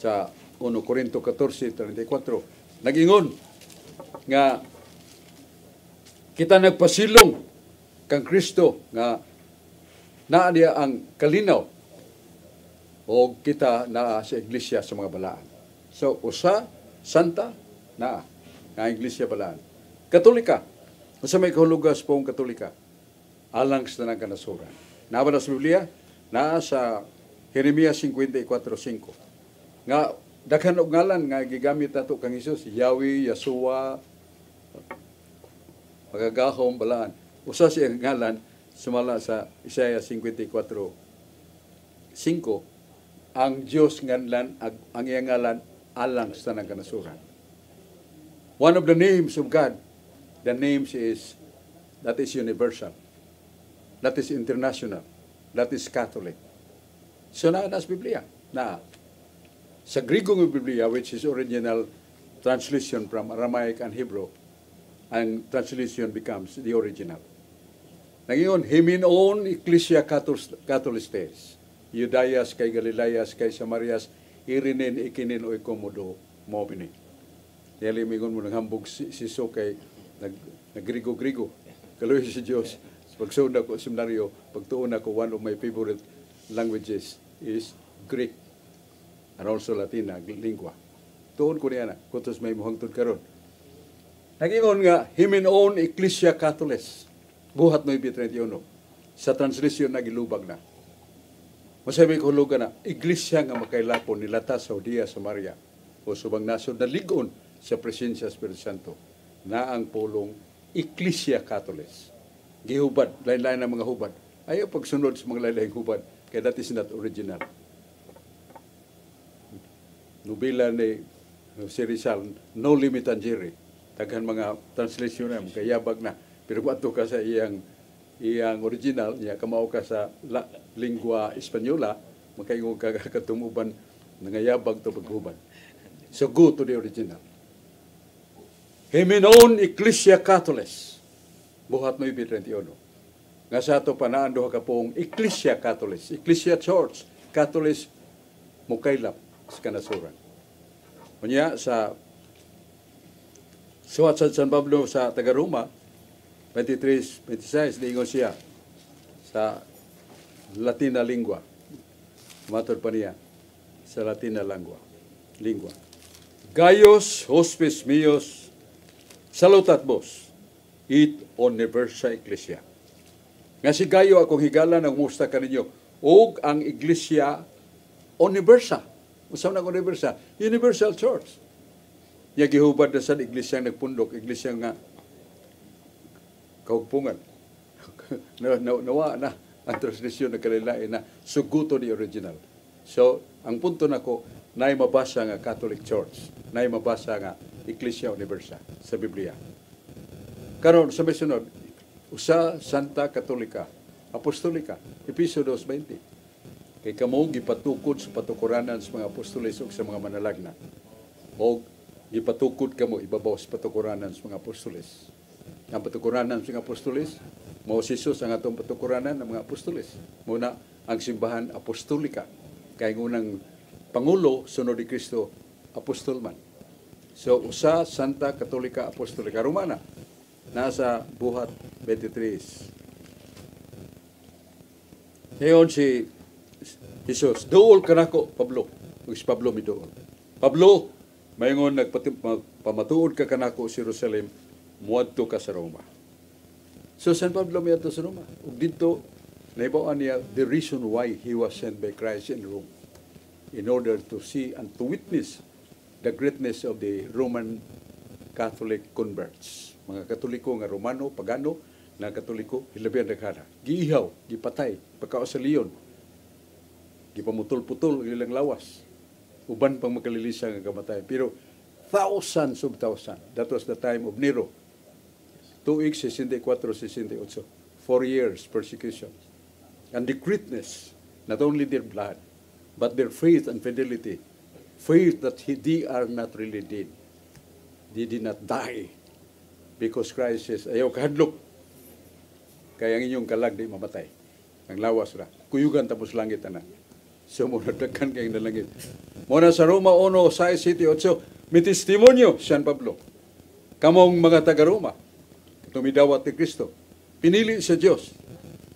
Sa 1 Corinto 14:34, nag-ingon nga kita nagpasilong kang Kristo nga naa niya ang kalinaw o kita naa sa iglesia sa mga balaan. So, usa, Santa, naa, nga iglesia balaan. Katolika, usa may kahulugas pong Katolika, alang sa tanang kanasuran. Naa ba na sa Biblia? Naa sa Jeremias 54:5. Nga, daghan og ngalan nga gigamit nato kang Hesus, Yahweh, Yeshua, magagahom, balaan. Usa siya ngalan sumala sa Isaiah 54:5. Ang Dios nganlan ang iyang ngalan alang sa tanang kanasuran. One of the names of God, the names that is universal. That is international. That is Catholic. So na sa Biblia. Na sa Griego ng Biblia, which is original translation from Aramaic and Hebrew, ang translation becomes the original. Nangingon, Himinon Ecclesia Catholistes, Judayas kay Galilayas kay Samarias, irinin ikinin o ikomodo mobini. Dili mingon mo naghambog siso kay nagrigo-grigo. Kaloy si Dios. Pagsuon ako sa seminaryo, pagtuon ako, one of my favorite languages is Greek and also Latina, lingua. Tuon ko niya na, kutos may muhangtod karon. Nag-ingon nga, Himinon Ecclesia Catholis. Buhat no ibit-31. Sa translation na gilubag na. Masabi ko hulugan na, iglesia nga makailapon nilata sa Judea, Samaria, o subang nasod na ligon sa presensya Espiritu Santo na ang pulong Ecclesia Catholis. Gihubad, lain-lain na mga hubad. Ayaw pagsunod sa mga lain-lain hubad, kaya that is not original. Nobela ni si Rizal, No Limit and Jerry. Taghan mga translation na, kayabag na. Pero bato ka sa iyang original, niya kamao ka sa lingua Espanyola, makaingon ka katumuban, nangayabag to paghubad. So go to the original. Himinon Ecclesia Catholis. Buhat mo ibit-31. Nga sa ato panaan doha ka pong Ecclesia Catholis. Ecclesia Church, Catholis, mukaylap sa kanasuran. Kunya sa suwat sa San Pablo sa Taga-Roma, 23:26, diingon siya sa Latina lingua. Matod pa niya sa Latina lingua. Gaius hospes meos salutat vos it universa ecclesia. Nga si Gayo akong higala ng musta kaninyo og ang iglesia universa. Usaw na universa? Universal Church. Ya gihubad na sa iglesia nagpundok, iglesia nga kaugpungan. Nawa na ang translasyon ng kalilain na suguto ni original. So, ang punto na ko, naay mabasa nga Catholic Church, naay mabasa nga Iglesia Universa sa Biblia. Karon sa sunod, usa Santa Katolika, Apostolika, Episo 2:20. Kay kamo gipatukod sa patukuranan sa mga apostoles ug sa mga manalagna. O gipatukod kamo ibabaw sa patukuranan sa mga apostoles. Ang patukuranan sa mga apostoles, mao si Jesus ang atong patukuranan ng mga apostoles. Muna ang simbahan apostolika, kay ngunang pangulo sunod ni Kristo apostol man. So usa Santa Katolika Apostolika Romana nasa buhat 23. Ngayon si Jesus, duol ka nako, Pablo. Ug si Pablo miduol. Pablo, mayngon pamatuod ka kanako sa Jerusalem, muadto ka sa Roma. So San Pablo miadto sa Roma. Ug dito nahibaw niya the reason why he was sent by Christ in Rome, in order to see and to witness the greatness of the Roman Catholic converts. Mga Katoliko nga Romano, Pagano, na Katoliko, hilabihan naghana. Giihaw, gipatay, pagkaos sa leon, gipamutol-putol, ilang lawas. Uban pang makalilisa nga kamatay. Pero thousands of thousands. That was the time of Nero. 2 64, 68. 4 years persecution. And the greatness, not only their blood, but their faith and fidelity. Faith that they are not really dead. They did not die. Because Christ says, ayaw kahadlok. Kaya ang inyong kalag di mamatay. Ang lawas ra. Kuyugan tapos langit na. So muna dagkan kayong nalangit. Muna sa Roma 1, 6, 7, 8, may testimonyo, San Pablo. Kamong mga taga-Roma, tumidawat ni Kristo. Pinili sa Diyos.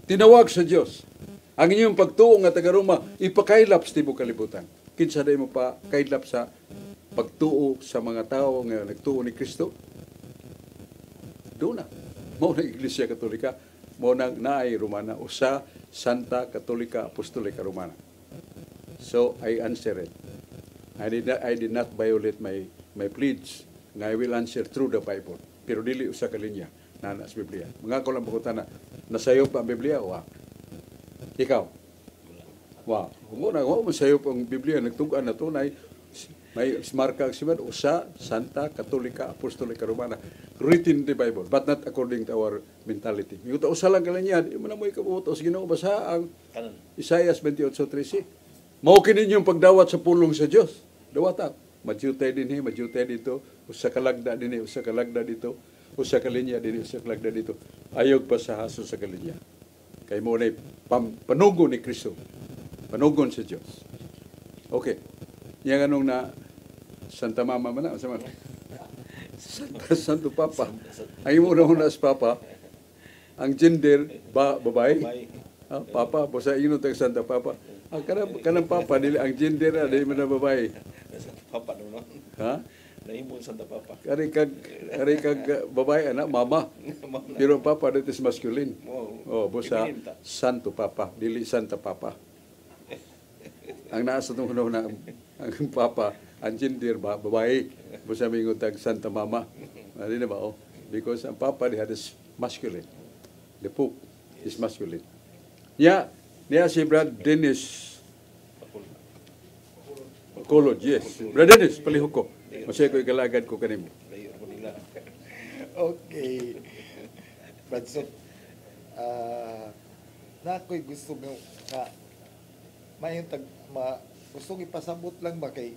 Tinawag sa Diyos. Ang inyong pagtuo nga taga-Roma, ipakailap sa tibok kalibutan. Kinsa day mo pa kailap sa pagtuo sa mga tao nga nagtuo ni Kristo? Doon na. Mao na Iglesia Katolika, mao na naay Romana, o sa Santa Katolika Apostolika Romana. So, I answer it. I did not violate my pledge nga I will answer through the Bible. Pero dili usa ka linya na sa Biblia. Mga ko lang bukutan na, nasayop ang Biblia, wa? Ikaw? Wa. Muna, wa masayop ang Biblia, nagtugan na tunay, may marka siman, usa, Santa Katolika Apostolika Romana. Written in the Bible, but not according to our mentality. Yung usa lang ka lang yan, yung mo ikabutos, Ginoo basa ang Isaiah 28:13. Mao kini yung pagdawat sa pulong sa Dios. Dawata, madyutay dinhi, madyutay dito, usa ka lagda dinhi, usa ka lagda dito, usa ka linya dinhi, usa ka lagda dito. Ayog pa sa haso sa kalinya. Kay mo na panugon ni Kristo. Panugon sa Dios. Okay. Yang anong na Santa Mama man na, sama. Santo Papa. Ang imo na sa Papa, ang gender babae. Papa, bosa ino tag Santa Papa. Ang kanang Papa dili ang gender na dili man na babae. Santa Papa no. Ha? Nahimong Santa Papa. Kari kag babae ana mama. Pero Papa that is masculine. Oh, bosa Santo Papa, dili Santa Papa. Ang nasa tong na ang Papa, ang gender babae. Bosa mingon tag Santa Mama. Dili na ba oh? Because ang Papa diha is masculine. The Pope is masculine. Niya si Brad Dennis Bacolod, yes. Brad Dennis, palihok ko. Masaya ko ikalagad ko kanimo. Okay. Brad, so, na ako'y gusto mo nga gusto ipasabot lang ba kay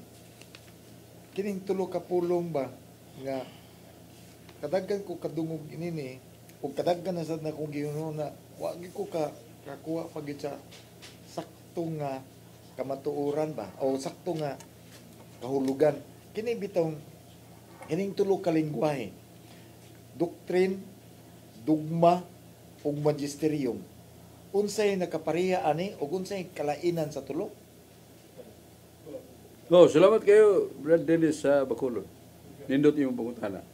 kining tulo ka pulong ba nga kadaggan ko kadungog inini o kadaggan na sad na kong giununa wa gi ko kakuha pagit sa sakto nga kamatuoran ba o sakto nga kahulugan kini bitong kining tulo ka lengguwahe doktrin, dogma ug magisterium unsay nakapareha ani ug unsay kalainan sa tulo. No, salamat kayo Brad Dennis sa Bacolod. Nindot yung pangutana.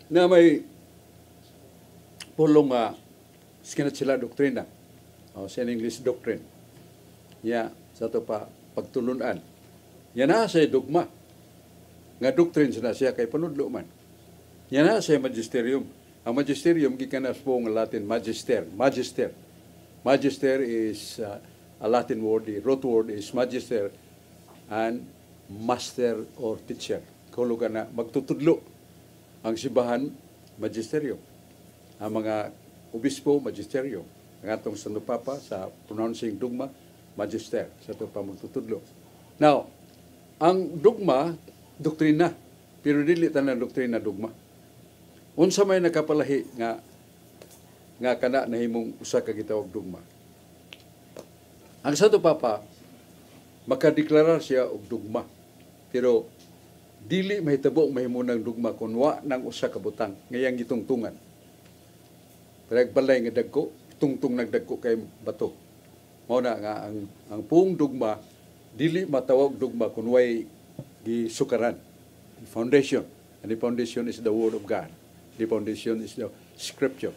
Na may pulong skinat sila doktrina. Sa English doctrine. Sa ito pa pagtulunan. Yan na sa dogma. Nga doctrine siya kay panudlo man. Yan na sa magisterium. Ang magisterium gikanas po ng Latin magister. Magister is a Latin word. The root word is magister and master or teacher. Kahulugan na magtutudlo. Ang sibahan, magisterium. Ang mga obispo, magisterium. Ang atong Santo Papa sa pronouncing dogma, magister. Sa ito pa magtutudlo. Now, ang dogma, doktrina. Pero dili tanan doktrina dogma. Unsa may nakapalahi nga kana nahimong usa ka gitawag dogma. Ang Santo Papa makadeklarar siya og dogma. Pero dili mahitabo mahimo ng dogma kun wa nang usa ka butang ngayang gitungtungan. Pero balay nga dagko, tungtung nagdagko kay bato. Mao na nga ang puong dugma dili matawag dugma kun way gisukaran. The foundation, and the foundation is the Word of God. The foundation is the Scripture.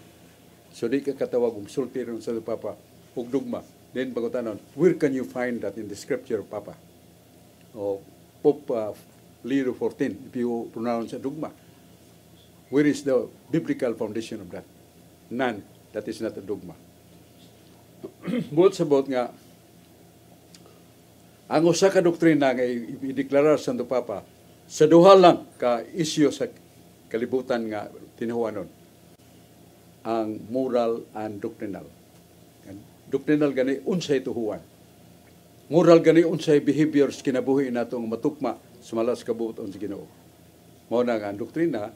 So di ka katawag og sulti ron sa Papa ug dugma. Then pagutanon, where can you find that in the Scripture, Papa? O Pope Leo XIV, if you pronounce a dugma. Where is the biblical foundation of that? None. That is not a dogma. Buot sa buot nga, ang usa ka doktrina nga i-deklarar sa Santo Papa, sa duha lang ka isyu sa kalibutan nga tinahuanon, ang moral and doctrinal. Doctrinal gani unsay tuhuan. Moral gani unsay behaviors kinabuhi natong matukma sa malas kabuton sa Ginoo. Mao na nga ang doktrina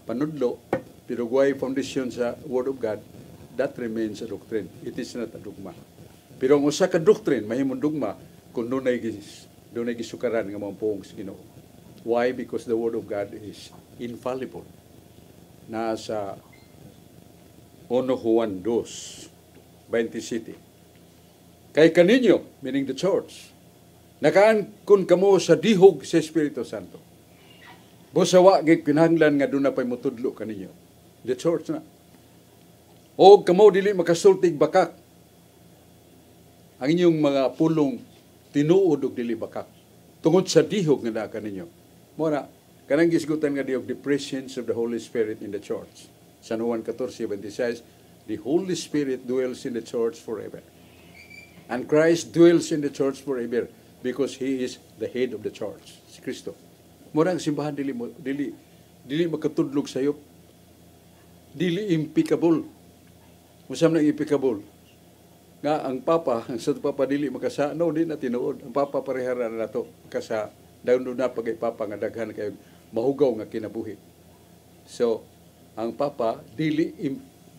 panudlo, pero why foundation sa Word of God, that remains a doctrine. It is not a dogma. Pero ang usa ka doctrine, mahimong dogma, kung dunay gisukaran nga mga puong sa Ginoo. Why? Because the Word of God is infallible. Nasa 1 Juan 2:27. Kay kaninyo, meaning the church, nakaan kun kamo sa dihog sa Espiritu Santo. Busawa gig pinahanglan nga doon na pa'y mutudlo kaninyo. The church na. O kamo dili makasultig bakak. Ang inyong mga pulong tinuod og dili bakak. Tungod sa dihog nga naa kaninyo. Muna, kanang gisgutan nga diog the presence of the Holy Spirit in the church. San Juan 14:26, the Holy Spirit dwells in the church forever. And Christ dwells in the church forever because He is the head of the church. Si Kristo. Mura ang simbahan dili makatudlog sayop. Dili implicable. Usam na implicable. Nga ang Papa, ang Santo Papa dili makasa, no, di na tinuod. Ang Papa parehara na to kasa dayon na pagay Papa nga daghan kay mahugaw nga kinabuhi. So, ang Papa dili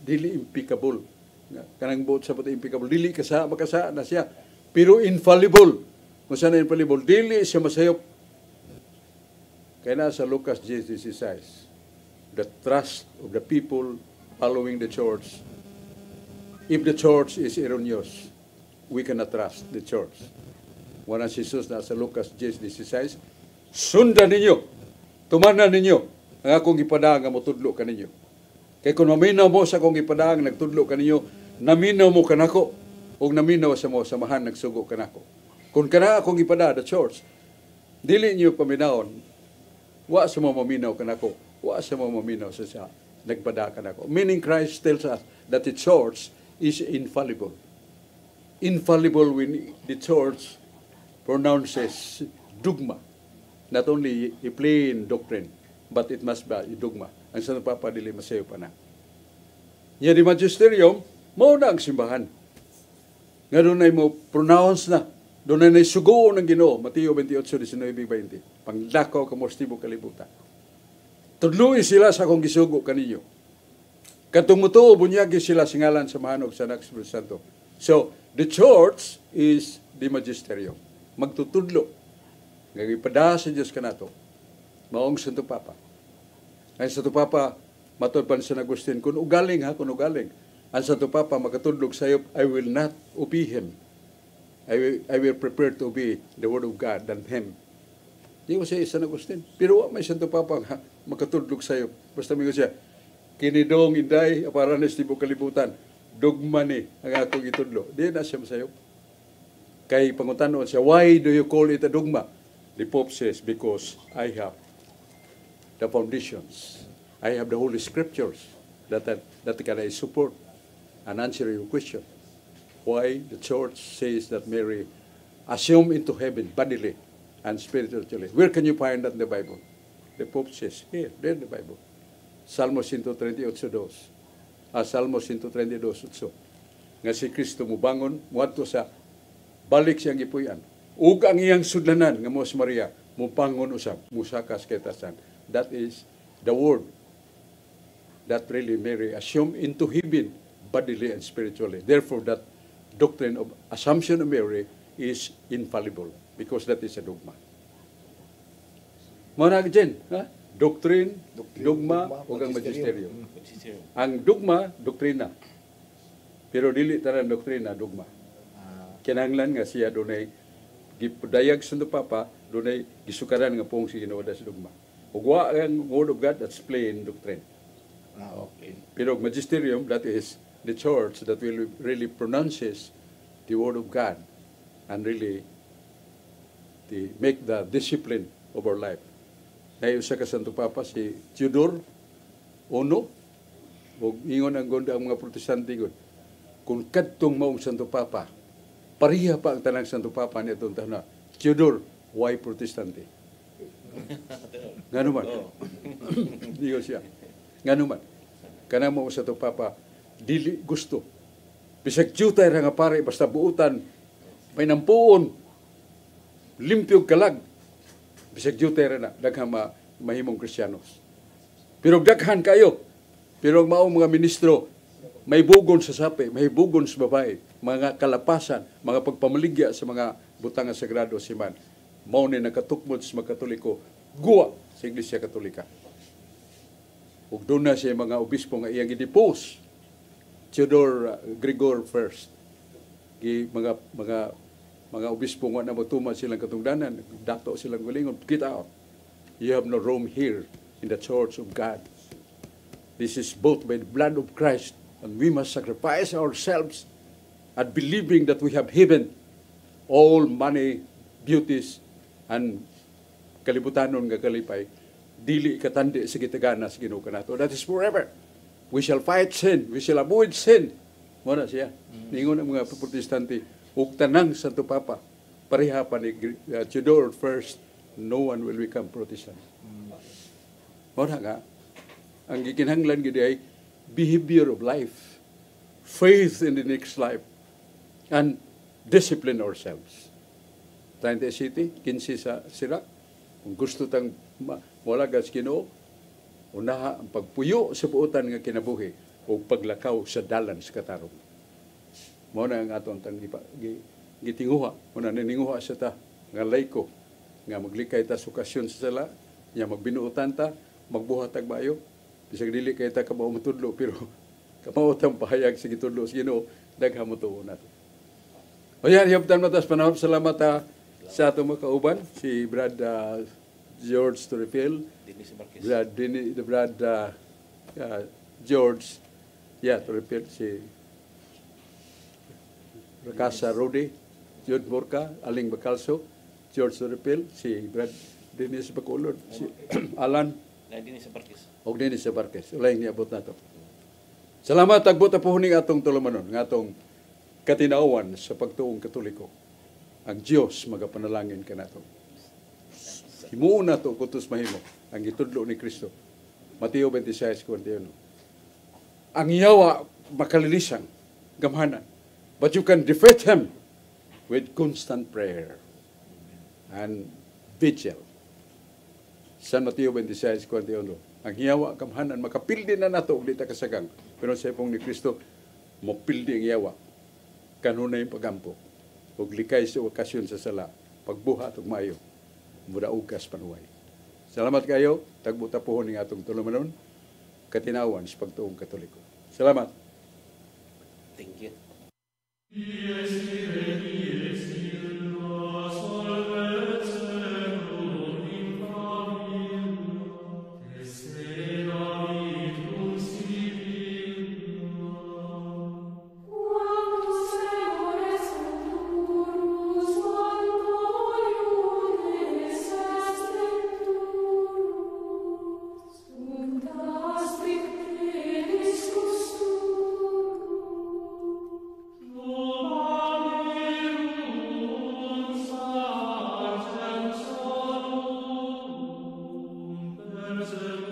implicable. Kanang buot sa pati implicable, dili makasa na siya. Pero infallible. Kung saan na infallible, dili siya masayop. Kaya nasa Lucas 10:16, the trust of the people following the church. If the church is erroneous, we cannot trust the church. Wala si Jesus nasa Lucas 10:16, sundan ninyo, tumanan ninyo, ang akong ipadaang nga motudlo kaninyo. Kaya kung maminaw mo sa akong ipadaang nagtudlo kaninyo, naminaw mo kanako, o naminaw sa mo samahan nagsugo kanako. Kung kana akong ipada, the church, dili niyo paminawon, wa sa mo maminaw kanako, wa sa mo maminaw sa siya nagpada kanako. Meaning Christ tells us that the church is infallible. Infallible when the church pronounces dogma. Not only a plain doctrine, but it must be a dogma. Ang Santo Papa dili masayo pa na. Yan di magisterium, mao na ang simbahan. Nga doon ay mo pronounce na. Doon ay sugo ng Ginoo, Mateo 28:19-20. Panglakaw ka mostibo kalibutan. Tudluin sila sa akong gisugo kaninyo. Katumutuo bunyagi sila singalan sa mahanog sa Anak Espiritu Santo. So, the church is the magisterium. Magtutudlo. Nga ipada sa Diyos kanato. Maong Santo Papa. Ang Santo Papa, matod pa sa Agustin, kung ugaling. Ang Santo Papa makatudlog sayop, I will not obey him. I will prepare to obey the Word of God than him. Di ko siya San Agustin. Pero may Santo Papa nga makatudlog sayop. Basta may ko siya, kinidong inday, aparanes tibo kalibutan, dogma ni ang akong itudlo. Di na siya masayop. Kay pangutanon siya, why do you call it a dogma? The Pope says, because I have the foundations. I have the Holy Scriptures that can I support and answer your question. Why the church says that Mary assumed into heaven bodily and spiritually. Where can you find that in the Bible? The Pope says, here, there in the Bible. Salmo 138:2. Salmo 132:8. Nga si Kristo mubangon, muadto sa balik siyang gipuy-an. Ug ang iyang sudlanan nga mo si Maria, mubangon usab, musakas kay tasan. That is the word that really Mary assumed into heaven bodily and spiritually. Therefore, that doctrine of assumption of Mary is infallible because that is a dogma. Muna dyan, doctrine, dogma, o ang magisterium. Ang dogma, doktrina. Pero dili tanan doktrina, dogma. kinahanglan nga siya dunay gipudayag sa Papa, dunay gisukaran nga pong si Ginoo sa dugma. Ug wa ang word of God, that's plain doctrine. Okay. Pero magisterium, that is the church that will really pronounces the word of God and really make the discipline of our life. Ngayon sa Santo Papa, si Theodore Ono, o ingon ang gunda ang mga protestante gud, kung kadtong maong Santo Papa, pariha pa ang tanang Santo Papa niya itong tahan na, Theodore, why protestante? Nga naman. Hindi ko siya. Nga naman. Kanang maong Santo Papa, dili gusto. Bisag jutay ra nga pare, basta buutan, may nampuon, limpyog kalag, bisag jutay ra na, daghang mahimong Kristiyanos. Pero daghan kayo, pero ang maong mga ministro, may bugon sa sapi, may bugon sa babae, mga kalapasan, mga pagpamaligya sa mga butangan sagrado siman. Mao ni nakatukmod sa mga Katoliko, guwa sa Iglesia Katolika. Ug doon na siya mga obispo nga iyang gidipose. Theodore Gregor first. Mga obispo nga na matuma silang katungdanan, dato silang gulingon, get out. You have no room here in the church of God. This is bought by the blood of Christ, and we must sacrifice ourselves at believing that we have heaven, all money, beauties, and kalibutanon nga kalipay, dili katandi sa gitagana sa Ginoo kanato. That is forever. We shall fight sin. We shall avoid sin. Muna siya. Ningon ang mga protestante, ug tanang Santo Papa, pareha pa ni Theodore first, no one will become Protestant. Muna nga, ang gikinahanglan gid ay behavior of life, faith in the next life, and discipline ourselves. 30 City, 15 sa Sira, kung gusto tang wala gas Ginoo, unaha ang pagpuyo sa buotan nga kinabuhi o paglakaw sa dalan sa katarong. Mao na ang aton tang gitinguha, muna nininguha sa ta nga layko nga maglikay ta sa okasyon sa sala, nya magbinuotan ta, magbuhat tag maayo. Bisag dili kay ta kamao matudlo pero kamao tang pahayag sa gitudlo sa Ginoo, daghang mo tuon nato. O yan, hiyaptan matas panahon. Salamat sa atong mga kauban, si Brad George Torrefil, Brad George, Torrefil, si Rakasa Rodi, Jude Borca, Aling Bacalso, George Torrefil, si Brad Dennis Bacolod, si Alan, o Dennis Sabarkes. Ulay niabot na ito. Salamat, tagbot po huning atong tulumanon, ng atong katinawan sa pagtuong Katoliko. Ang Diyos magapanalangin ka nato. Himuon na ito, kutos mahimo, ang gitudlo ni Kristo. Mateo 26:41. Ang yawa makalilisang, gamhanan, but you can defeat him with constant prayer and vigil. San Mateo 26:41. Ang hiyawa, gamhanan, makapildi na nato, ug di ta kasagang. Pero sa ipong ni Kristo, mapildi ang yawa. Kanunay yung pagampo. Ug likay sa okasyon sa sala, pagbuhat ug maayo, mudaog kas panuway. Salamat kayo, tagbuta po ning atong tulumanon, katinawan sa pagtuong Katoliko. Salamat. Thank you. Preserve